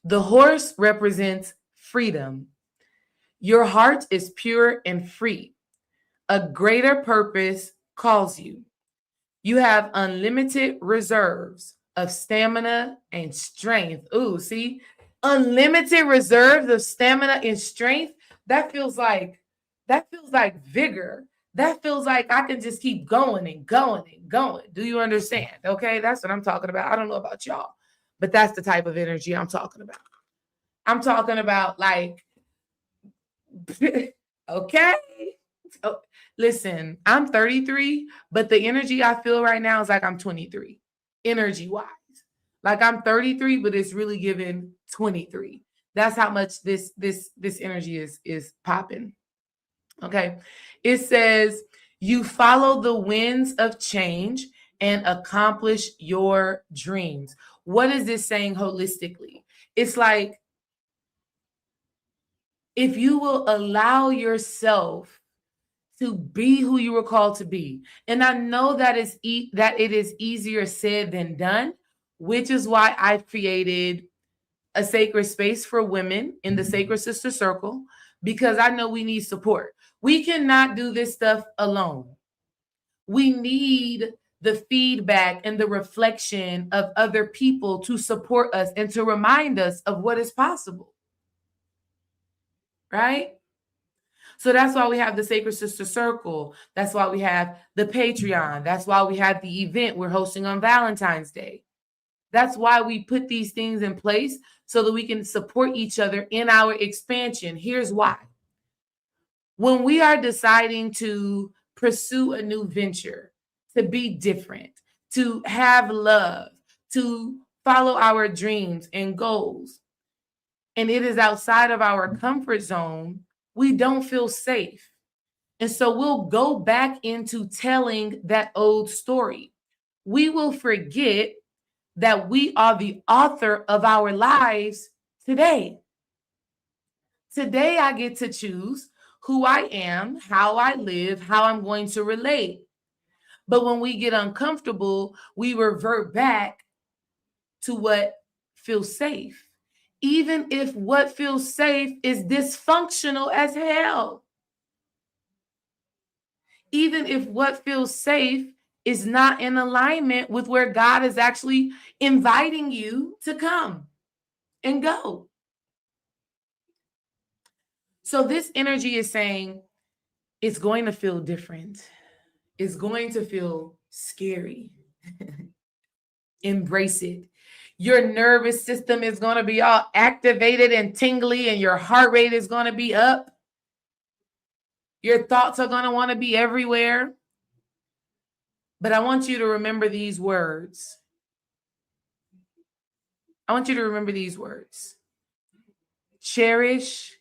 the horse represents freedom. Your heart is pure and free. A greater purpose calls you. You have unlimited reserves of stamina and strength. Ooh, see? Unlimited reserves of stamina and strength. That feels like vigor. That feels like I can just keep going and going and going. Do you understand? Okay, that's what I'm talking about. I don't know about y'all, but that's the type of energy I'm talking about. I'm talking about like, okay. Oh, listen, I'm 33, but the energy I feel right now is like I'm 23, energy-wise. Like I'm 33, but it's really giving 23. That's how much this energy is popping. Okay. It says, You follow the winds of change and accomplish your dreams. What is this saying holistically? It's like, if you will allow yourself to be who you were called to be. And I know that it is easier said than done, which is why I've created a sacred space for women in the Sacred Sister Circle, because I know we need support. We cannot do this stuff alone. We need the feedback and the reflection of other people to support us and to remind us of what is possible. Right? So that's why we have the Sacred Sister Circle. That's why we have the Patreon. That's why we have the event we're hosting on Valentine's Day. That's why we put these things in place, so that we can support each other in our expansion. Here's why. When we are deciding to pursue a new venture, to be different, to have love, to follow our dreams and goals, and it is outside of our comfort zone, we don't feel safe. And so we'll go back into telling that old story. We will forget that we are the author of our lives today. Today, I get to choose who I am, how I live, how I'm going to relate. But when we get uncomfortable, we revert back to what feels safe, even if what feels safe is dysfunctional as hell. Even if what feels safe is not in alignment with where God is actually inviting you to come and go. So this energy is saying it's going to feel different. It's going to feel scary. Embrace it. Your nervous system is going to be all activated and tingly, and your heart rate is going to be up. Your thoughts are going to want to be everywhere. But I want you to remember these words. I want you to remember these words. Cherish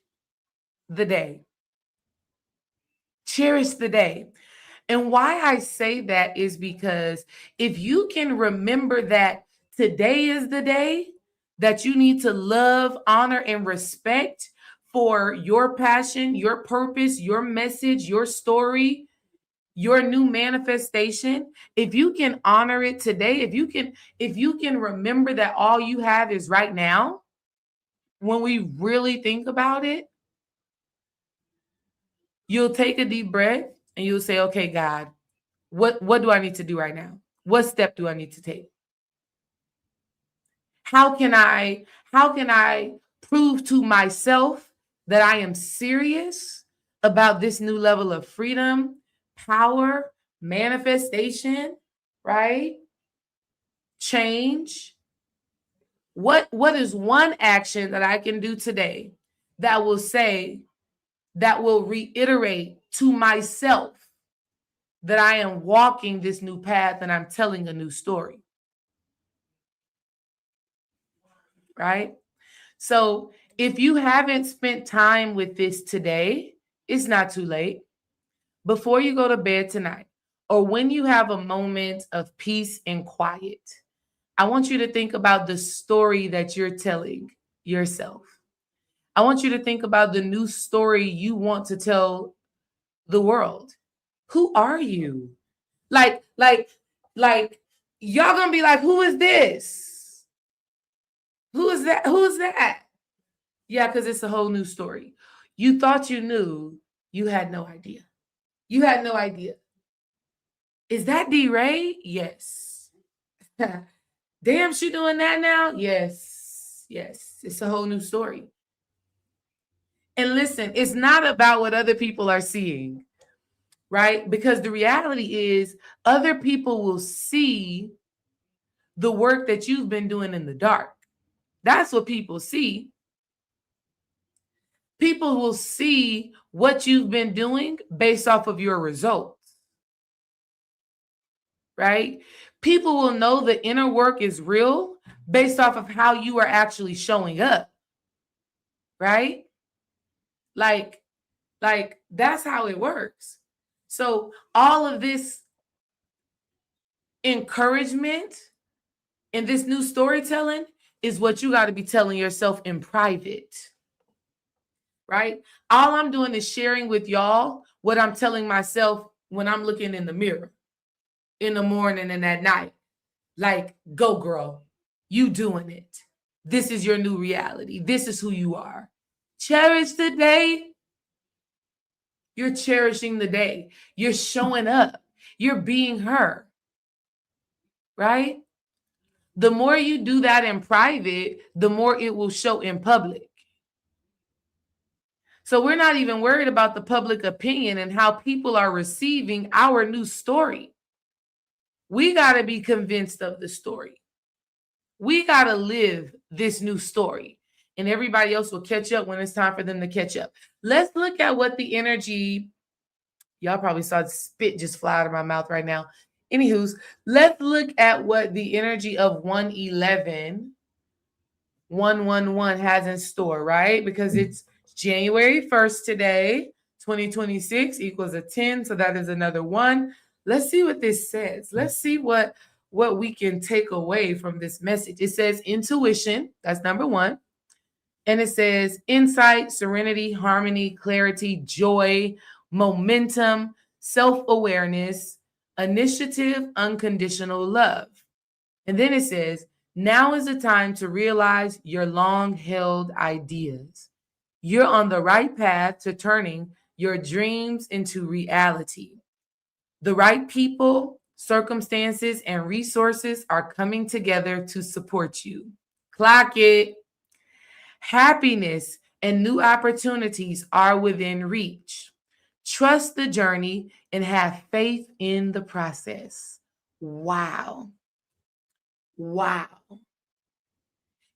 the day. Cherish the day. And why I say that is because if you can remember that today is the day that you need to love, honor, and respect for your passion, your purpose, your message, your story, your new manifestation, if you can honor it today, if you can remember that all you have is right now, when we really think about it, you'll take a deep breath and you'll say, okay, God, what do I need to do right now? What step do I need to take? How can I prove to myself that I am serious about this new level of freedom, power, manifestation, right? Change. What is one action that I can do today that will reiterate to myself that I am walking this new path and I'm telling a new story? Right? So if you haven't spent time with this today, it's not too late. Before you go to bed tonight, or when you have a moment of peace and quiet, I want you to think about the story that you're telling yourself. I want you to think about the new story you want to tell the world. Who are you? Like, y'all gonna be like, who is this? Who is that? Who is that? Yeah, because it's a whole new story. You thought you knew, you had no idea. You had no idea. Is that D-Ray? Yes. Damn, she doing that now? Yes. Yes. It's a whole new story. And listen, it's not about what other people are seeing, right? Because the reality is other people will see the work that you've been doing in the dark. That's what people see. People will see what you've been doing based off of your results, right? People will know the inner work is real based off of how you are actually showing up, right? Like that's how it works. So all of this encouragement and this new storytelling is what you got to be telling yourself in private, right? All I'm doing is sharing with y'all what I'm telling myself when I'm looking in the mirror in the morning and at night. Like, go girl, you doing it. This is your new reality. This is who you are. Cherish the day. You're cherishing the day. You're showing up. You're being her, right? The more you do that in private, the more it will show in public. So we're not even worried about the public opinion and how people are receiving our new story. We got to be convinced of the story. We got to live this new story, and everybody else will catch up when it's time for them to catch up. Let's look at what the energy, y'all probably saw spit just fly out of my mouth right now. Anywho's, let's look at what the energy of 111 has in store, right? Because it's January 1st today, 2026 equals a 10. So that is another 1. Let's see what this says. Let's see what we can take away from this message. It says intuition. That's number 1. And it says insight, serenity, harmony, clarity, joy, momentum, self-awareness, initiative, unconditional love. And then it says, now is the time to realize your long-held ideas. You're on the right path to turning your dreams into reality. The right people, circumstances, and resources are coming together to support you. Clock it. Happiness and new opportunities are within reach. Trust the journey and have faith in the process. Wow. Wow.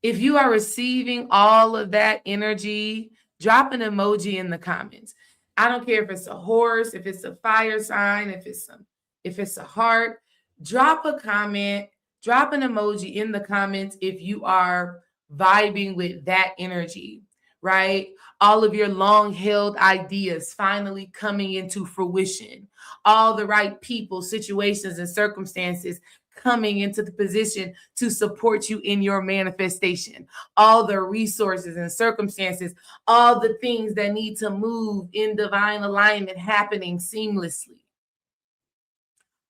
If you are receiving all of that energy, drop an emoji in the comments. I don't care if it's a horse, if it's a fire sign, if it's a heart, drop a comment, drop an emoji in the comments if you are vibing with that energy, right? All of your long-held ideas finally coming into fruition. All the right people, situations, and circumstances coming into the position to support you in your manifestation. All the resources and circumstances, all the things that need to move in divine alignment happening seamlessly.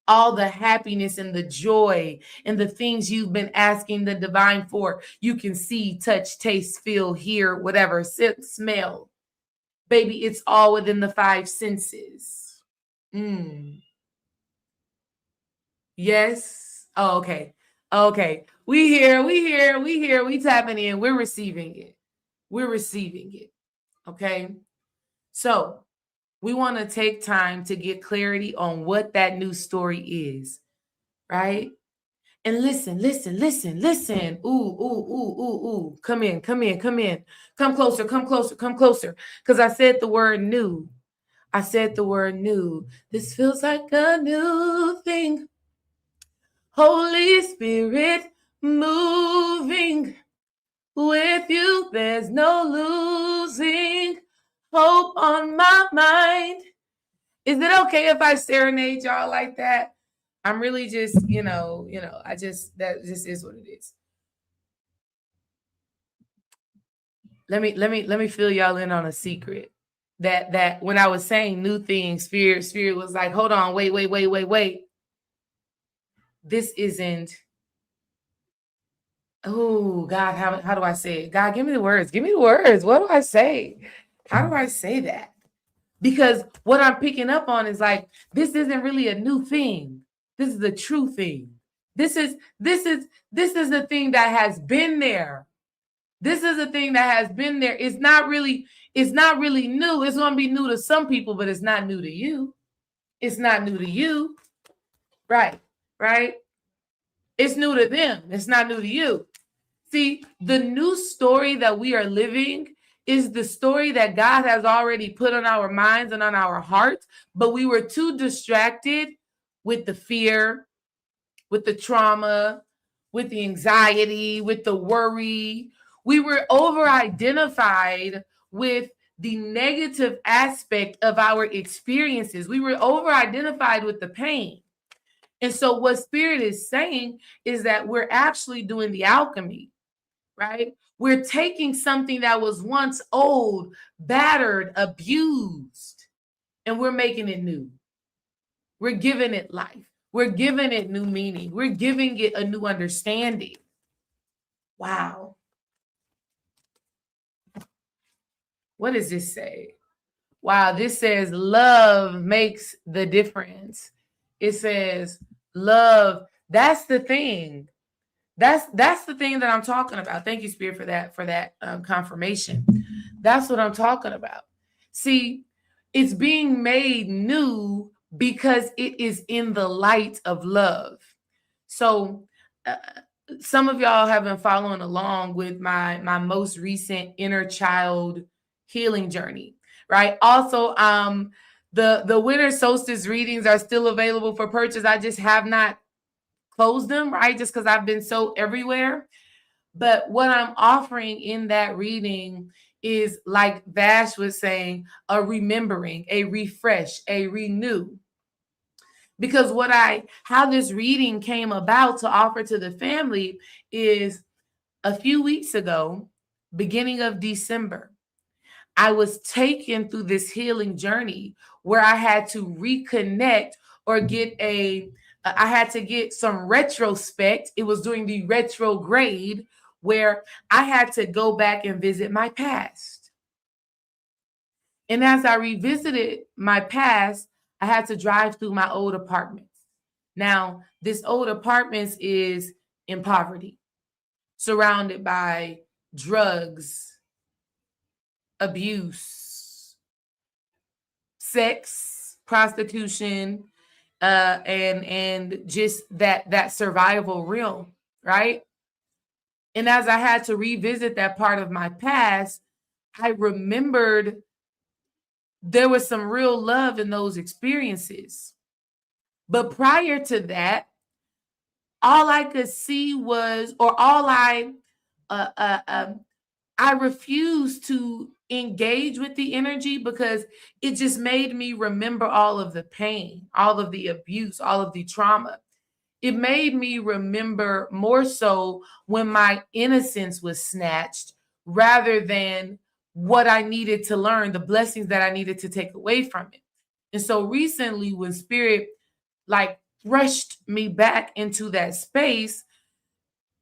All the happiness and the joy and the things you've been asking the divine for. You can see, touch, taste, feel, hear, whatever, smell. Baby, it's all within the 5 senses. Yes. Oh, okay. Okay. We here. We tapping in. We're receiving it. Okay. So we want to take time to get clarity on what that new story is, right? And listen. Ooh. Come in. Come closer. Because I said the word new. This feels like a new thing. Holy Spirit moving with you. There's no losing hope on my mind. Is it okay if I serenade y'all like that? I'm really just, that just is what it is. Let me fill y'all in on a secret. That when I was saying new things, spirit was like, hold on, wait. This isn't. Oh God, how do I say it? God, give me the words. What do I say? How do I say that? Because what I'm picking up on is like, this isn't really a new thing. This is a true thing. This is the thing that has been there. This is the thing that has been there. It's not really new. It's going to be new to some people, but it's not new to you. It's not new to you. Right. It's new to them. It's not new to you. See, the new story that we are living is the story that God has already put on our minds and on our hearts, but we were too distracted with the fear, with the trauma, with the anxiety, with the worry. We were over-identified with the negative aspect of our experiences. We were over-identified with the pain. And so what Spirit is saying is that we're actually doing the alchemy, right? We're taking something that was once old, battered, abused, and we're making it new. We're giving it life. We're giving it new meaning. We're giving it a new understanding. Wow. What does this say? Wow, this says love makes the difference. It says love. That's the thing. That's the thing that I'm talking about. Thank you, Spirit, for that confirmation. That's what I'm talking about. See, it's being made new because it is in the light of love. So some of y'all have been following along with my most recent inner child healing journey, right? Also, the winter solstice readings are still available for purchase. I just have not closed them, right? Just because I've been so everywhere. But what I'm offering in that reading is, like Vash was saying, a remembering, a refresh, a renew. Because how this reading came about to offer to the family is a few weeks ago, beginning of December, I was taken through this healing journey where I had to reconnect or I had to get some retrospect. It was during the retrograde where I had to go back and visit my past. And as I revisited my past, I had to drive through my old apartments. Now, this old apartments is in poverty, surrounded by drugs, abuse, sex, prostitution, and just that survival realm, right? And as I had to revisit that part of my past, I remembered there was some real love in those experiences. But prior to that, all I could see was, or all I refused to engage with the energy because it just made me remember all of the pain, all of the abuse, all of the trauma. It made me remember more so when my innocence was snatched rather than what I needed to learn, the blessings that I needed to take away from it. And so recently when Spirit rushed me back into that space,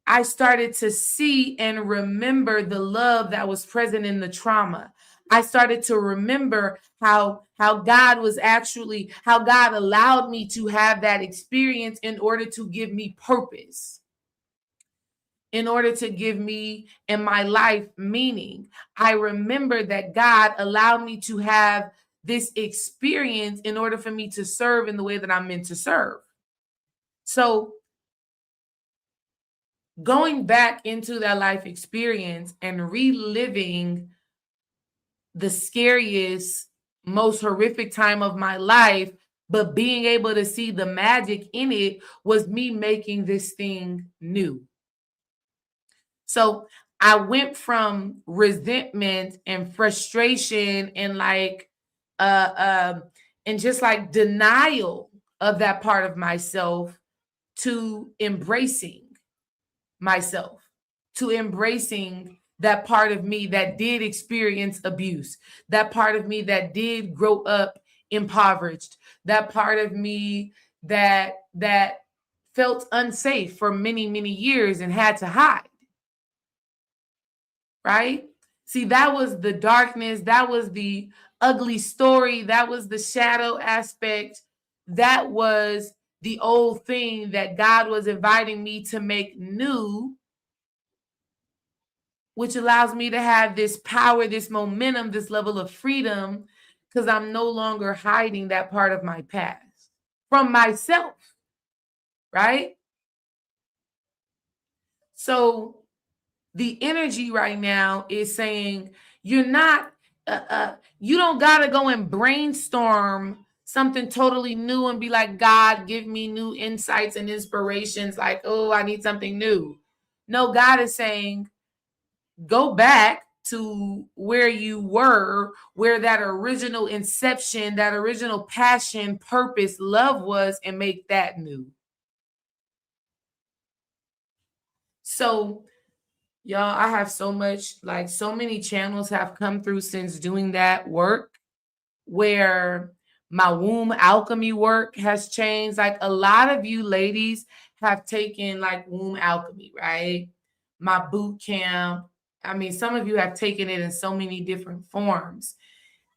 I started to see and remember the love that was present in the trauma. I started to remember how God allowed me to have that experience in order to give me purpose, in order to give me and my life meaning. I remember that God allowed me to have this experience in order for me to serve in the way that I'm meant to serve. So going back into that life experience and reliving the scariest, most horrific time of my life, but being able to see the magic in it was me making this thing new. So I went from resentment and frustration and just denial of that part of myself to embracing myself, to embracing that part of me that did experience abuse, that part of me that did grow up impoverished, that part of me that felt unsafe for many, many years and had to hide. Right? See, that was the darkness. That was the ugly story. That was the shadow aspect. That was the old thing that God was inviting me to make new, which allows me to have this power, this momentum, this level of freedom, because I'm no longer hiding that part of my past from myself, right? So the energy right now is saying you're not, you don't got to go and brainstorm something totally new and be like, God, give me new insights and inspirations. Like, oh, I need something new. No, God is saying, go back to where you were, where that original inception, that original passion, purpose, love was, and make that new. So, y'all, I have so much, like so many channels have come through since doing that work, where my womb alchemy work has changed. Like a lot of you ladies have taken like womb alchemy, right? My boot camp. I mean, some of you have taken it in so many different forms.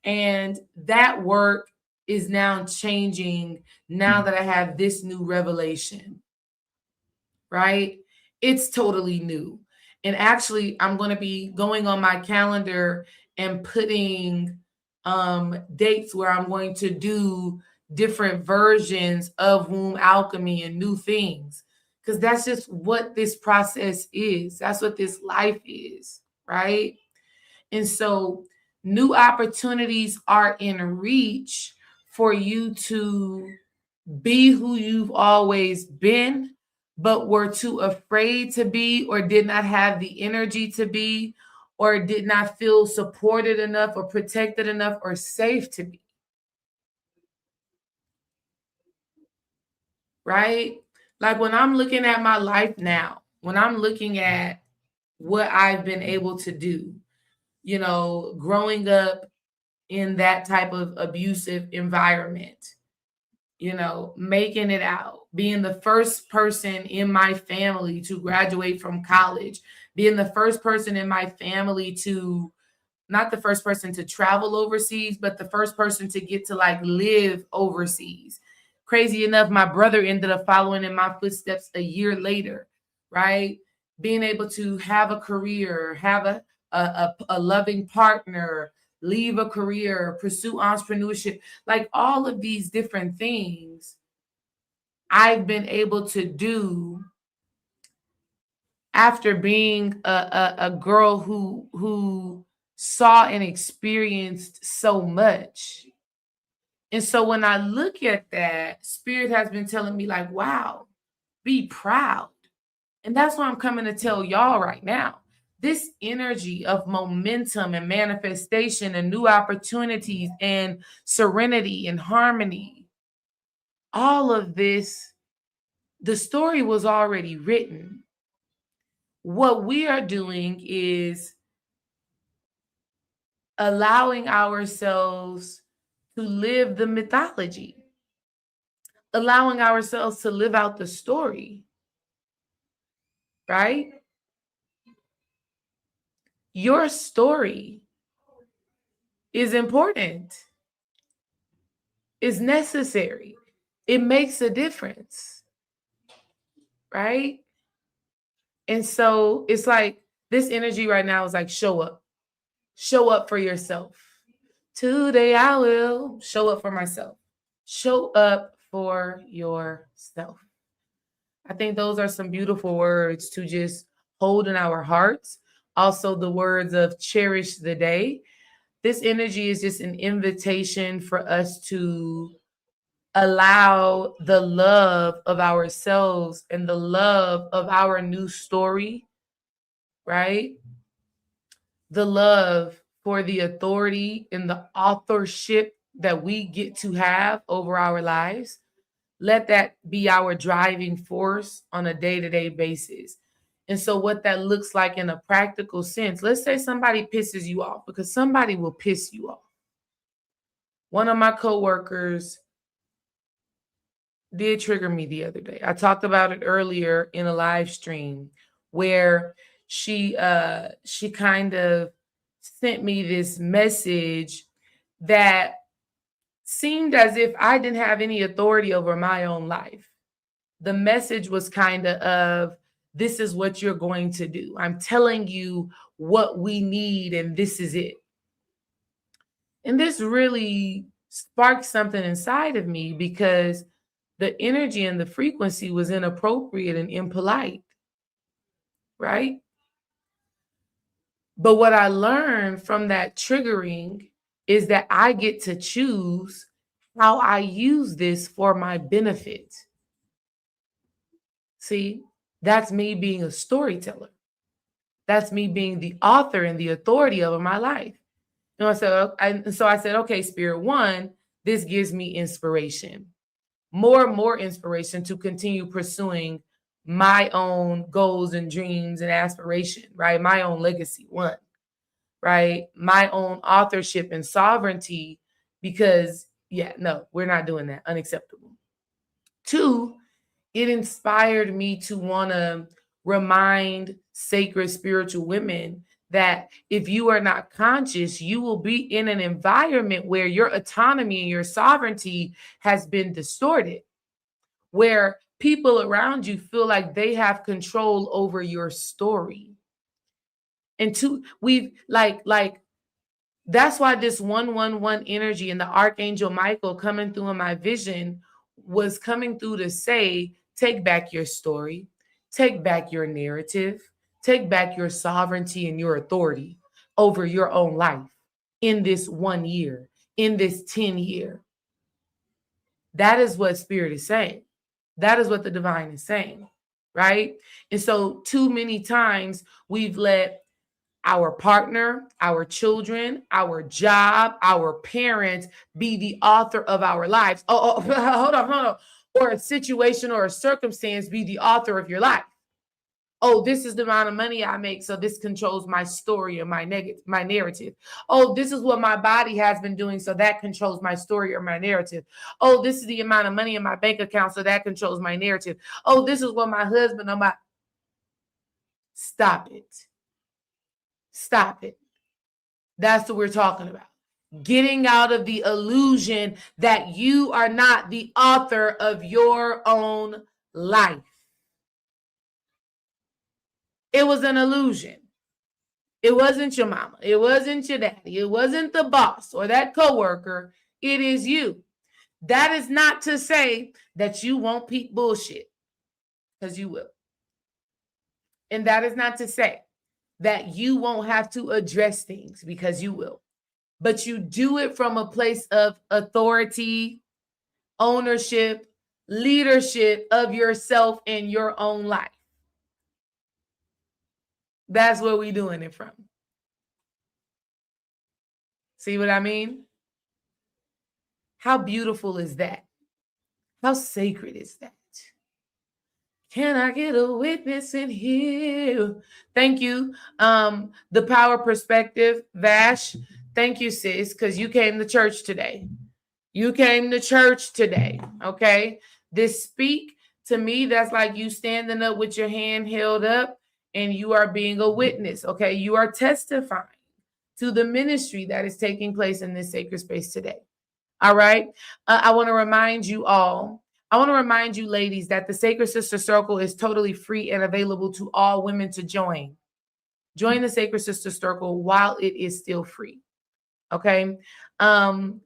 And that work is now changing now that I have this new revelation, right? It's totally new. And actually, I'm going to be going on my calendar and putting dates where I'm going to do different versions of womb alchemy and new things, because that's just what this process is. That's what this life is, right? And so new opportunities are in reach for you to be who you've always been, but were too afraid to be, or did not have the energy to be, or did not feel supported enough or protected enough or safe to be. Right? Like when I'm looking at my life now, when I'm looking at what I've been able to do, you know, growing up in that type of abusive environment, you know, making it out, being the first person in my family to graduate from college, being the first person in my family to, not the first person to travel overseas, but the first person to get to like live overseas. Crazy enough, my brother ended up following in my footsteps a year later, right? Being able to have a career, have a loving partner, leave a career, pursue entrepreneurship, like all of these different things I've been able to do after being a girl who saw and experienced so much. And so when I look at that, Spirit has been telling me like, wow, be proud. And that's what I'm coming to tell y'all right now. This energy of momentum and manifestation and new opportunities and serenity and harmony, all of this, the story was already written. What we are doing is allowing ourselves to live the mythology, allowing ourselves to live out the story, right? Your story is important, is necessary. It makes a difference, right? And so it's like this energy right now is like, show up for yourself. Today I will show up for myself. Show up for yourself. I think those are some beautiful words to just hold in our hearts. Also, the words of cherish the day. This energy is just an invitation for us to allow the love of ourselves and the love of our new story, right? The love for the authority and the authorship that we get to have over our lives. Let that be our driving force on a day-to-day basis. And so what that looks like in a practical sense, let's say somebody pisses you off, because somebody will piss you off. One of my coworkers did trigger me the other day. I talked about it earlier in a live stream where she kind of sent me this message that seemed as if I didn't have any authority over my own life. The message was kind of, this is what you're going to do. I'm telling you what we need, and this is it. And this really sparked something inside of me because the energy and the frequency was inappropriate and impolite, right? But what I learned from that triggering is that I get to choose how I use this for my benefit. See, that's me being a storyteller. That's me being the author and the authority over my life. You know, so I said, okay, Spirit One, this gives me inspiration, more and more inspiration to continue pursuing my own goals and dreams and aspiration, right? My own legacy, one, right? My own authorship and sovereignty, because yeah, no, we're not doing that. Unacceptable. Two, it inspired me to want to remind sacred spiritual women that if you are not conscious, you will be in an environment where your autonomy and your sovereignty has been distorted, where people around you feel like they have control over your story. And we've like that's why this 111 energy and the Archangel Michael coming through in my vision was coming through to say, take back your story, take back your narrative, take back your sovereignty and your authority over your own life in this 1 year, in this 10 year. That is what Spirit is saying. That is what the divine is saying, right? And so too many times we've let our partner, our children, our job, our parents be the author of our lives. Oh, hold on. Or a situation or a circumstance be the author of your life. Oh, this is the amount of money I make, so this controls my story or my narrative. Oh, this is what my body has been doing, so that controls my story or my narrative. Oh, this is the amount of money in my bank account, so that controls my narrative. Oh, this is what my husband or my... Stop it. Stop it. That's what we're talking about. Getting out of the illusion that you are not the author of your own life. It was an illusion. It wasn't your mama. It wasn't your daddy. It wasn't the boss or that coworker. It is you. That is not to say that you won't peep bullshit, because you will. And that is not to say that you won't have to address things, because you will. But you do it from a place of authority, ownership, leadership of yourself and your own life. That's where we're doing it from. See what I mean? How beautiful is that? How sacred is that? Can I get a witness in here? Thank you. The Power Perspective, Vash. Thank you, sis, because you came to church today. You came to church today, okay? This speak, to me, that's like you standing up with your hand held up and you are being a witness, okay? You are testifying to the ministry that is taking place in this sacred space today, all right? I want to remind you all, I want to remind you ladies that the Sacred Sister Circle is totally free and available to all women to join. Join the Sacred Sister Circle while it is still free, okay? I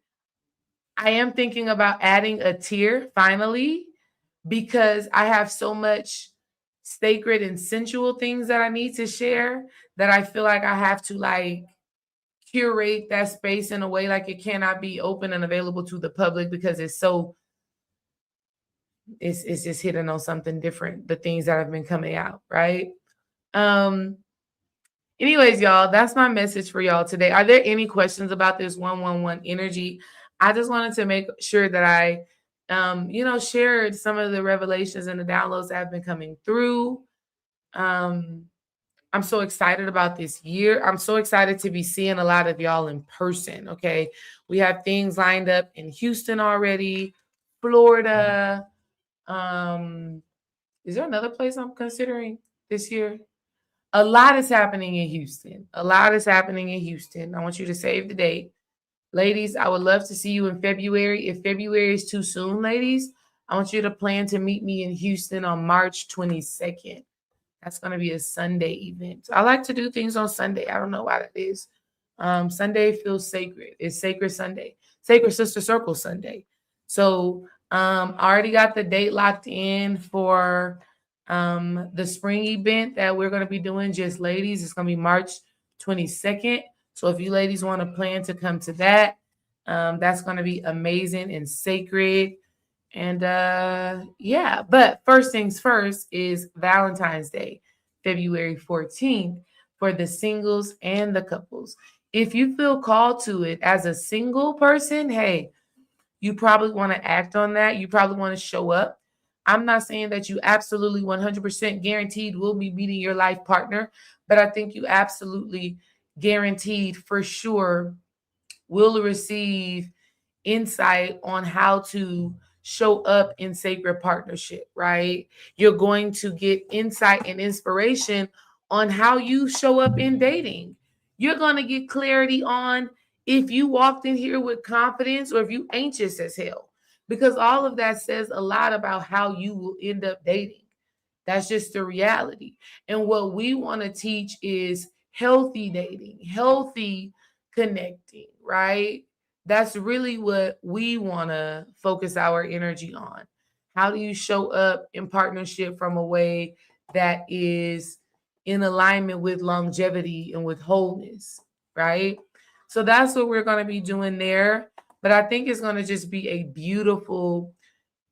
am thinking about adding a tier finally, because I have so much sacred and sensual things that I need to share that I feel like I have to like curate that space in a way like it cannot be open and available to the public, because it's just hitting on something different, the things that have been coming out, right? Anyways, y'all, that's my message for y'all today. Are there any questions about this 111 energy? I just wanted to make sure that I, shared some of the revelations and the downloads that have been coming through. I'm so excited about this year. I'm so excited to be seeing a lot of y'all in person, okay? We have things lined up in Houston already, Florida. Is there another place I'm considering this year? A lot is happening in Houston. A lot is happening in Houston. I want you to save the date. Ladies, I would love to see you in February. If February is too soon, ladies, I want you to plan to meet me in Houston on March 22nd. That's going to be a Sunday event. I like to do things on Sunday. I don't know why that is. Sunday feels sacred. It's Sacred Sunday. Sacred Sister Circle Sunday. So I already got the date locked in for the spring event that we're going to be doing, just ladies. It's going to be March 22nd. So if you ladies want to plan to come to that, that's going to be amazing and sacred. And but first things first is Valentine's Day, February 14th. for the singles and the couples. If you feel called to it as a single person, hey, you probably want to act on that. You probably want to show up. I'm not saying that you absolutely 100% guaranteed will be meeting your life partner, but I think you absolutely guaranteed for sure will receive insight on how to show up in sacred partnership, right? You're going to get insight and inspiration on how you show up in dating. You're going to get clarity on if you walked in here with confidence or if you anxious as hell, because all of that says a lot about how you will end up dating. That's just the reality. And what we want to teach is healthy dating, healthy connecting, right? That's really what we want to focus our energy on. How do you show up in partnership from a way that is in alignment with longevity and with wholeness, right? So that's what we're going to be doing there. But I think it's going to just be a beautiful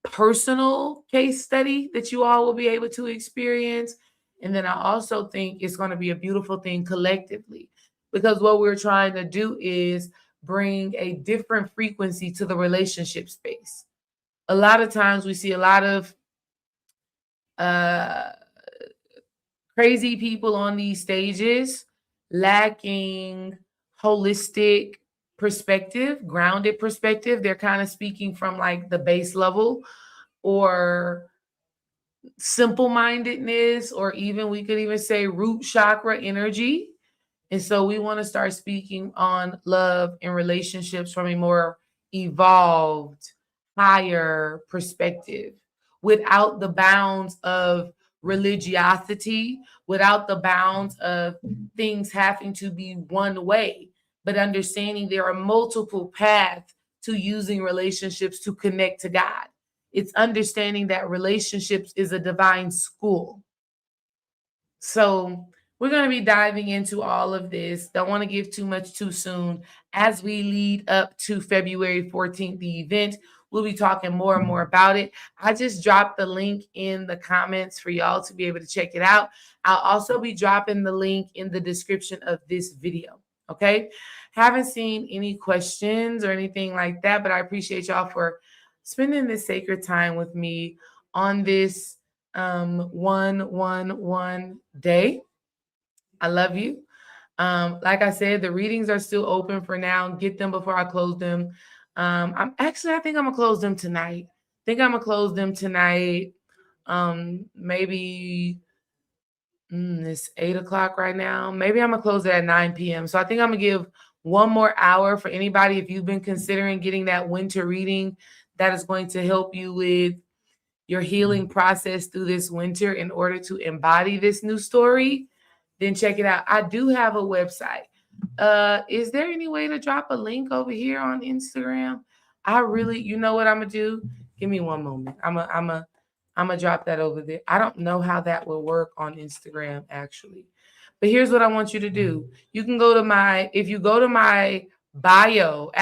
personal case study that you all will be able to experience. And then I also think it's going to be a beautiful thing collectively, because what we're trying to do is bring a different frequency to the relationship space. A lot of times we see a lot of crazy people on these stages lacking holistic perspective, grounded perspective. They're kind of speaking from like the base level or simple-mindedness, or even we could even say root chakra energy. And so we want to start speaking on love and relationships from a more evolved, higher perspective, without the bounds of religiosity, without the bounds of things having to be one way, but understanding there are multiple paths to using relationships to connect to God. It's understanding that relationships is a divine school. So we're going to be diving into all of this. Don't want to give too much too soon. As we lead up to February 14th, the event, we'll be talking more and more about it. I just dropped the link in the comments for y'all to be able to check it out. I'll also be dropping the link in the description of this video. Okay. Haven't seen any questions or anything like that, but I appreciate y'all for spending this sacred time with me on this 111 day. I love you. Like I said, the readings are still open for now. Get them before I close them. I think I'm gonna close them tonight. Maybe it's 8:00 right now. Maybe I'm gonna close it at 9 p.m. So I think I'm gonna give one more hour for anybody, if you've been considering getting that winter reading that is going to help you with your healing process through this winter in order to embody this new story, then check it out. I do have a website. Is there any way to drop a link over here on Instagram? You know what I'm gonna do? Give me one moment. I'm gonna drop that over there. I don't know how that will work on Instagram actually, but here's what I want you to do. You can go to if you go to my bio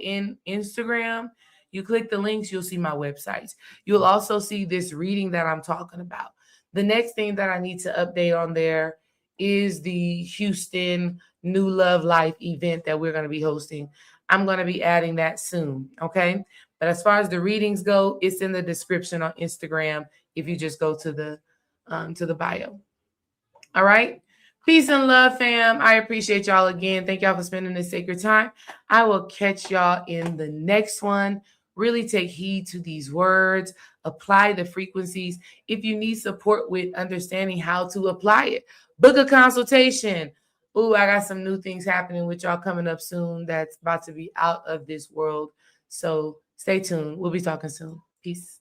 in Instagram, you click the links, you'll see my websites. You'll also see this reading that I'm talking about. The next thing that I need to update on there is the Houston New Love Life event that we're going to be hosting. I'm going to be adding that soon, okay? But as far as the readings go, it's in the description on Instagram if you just go to the bio. All right? Peace and love, fam. I appreciate y'all again. Thank y'all for spending this sacred time. I will catch y'all in the next one. Really take heed to these words. Apply the frequencies. If you need support with understanding how to apply it, book a consultation. Ooh, I got some new things happening with y'all coming up soon that's about to be out of this world. So stay tuned. We'll be talking soon. Peace.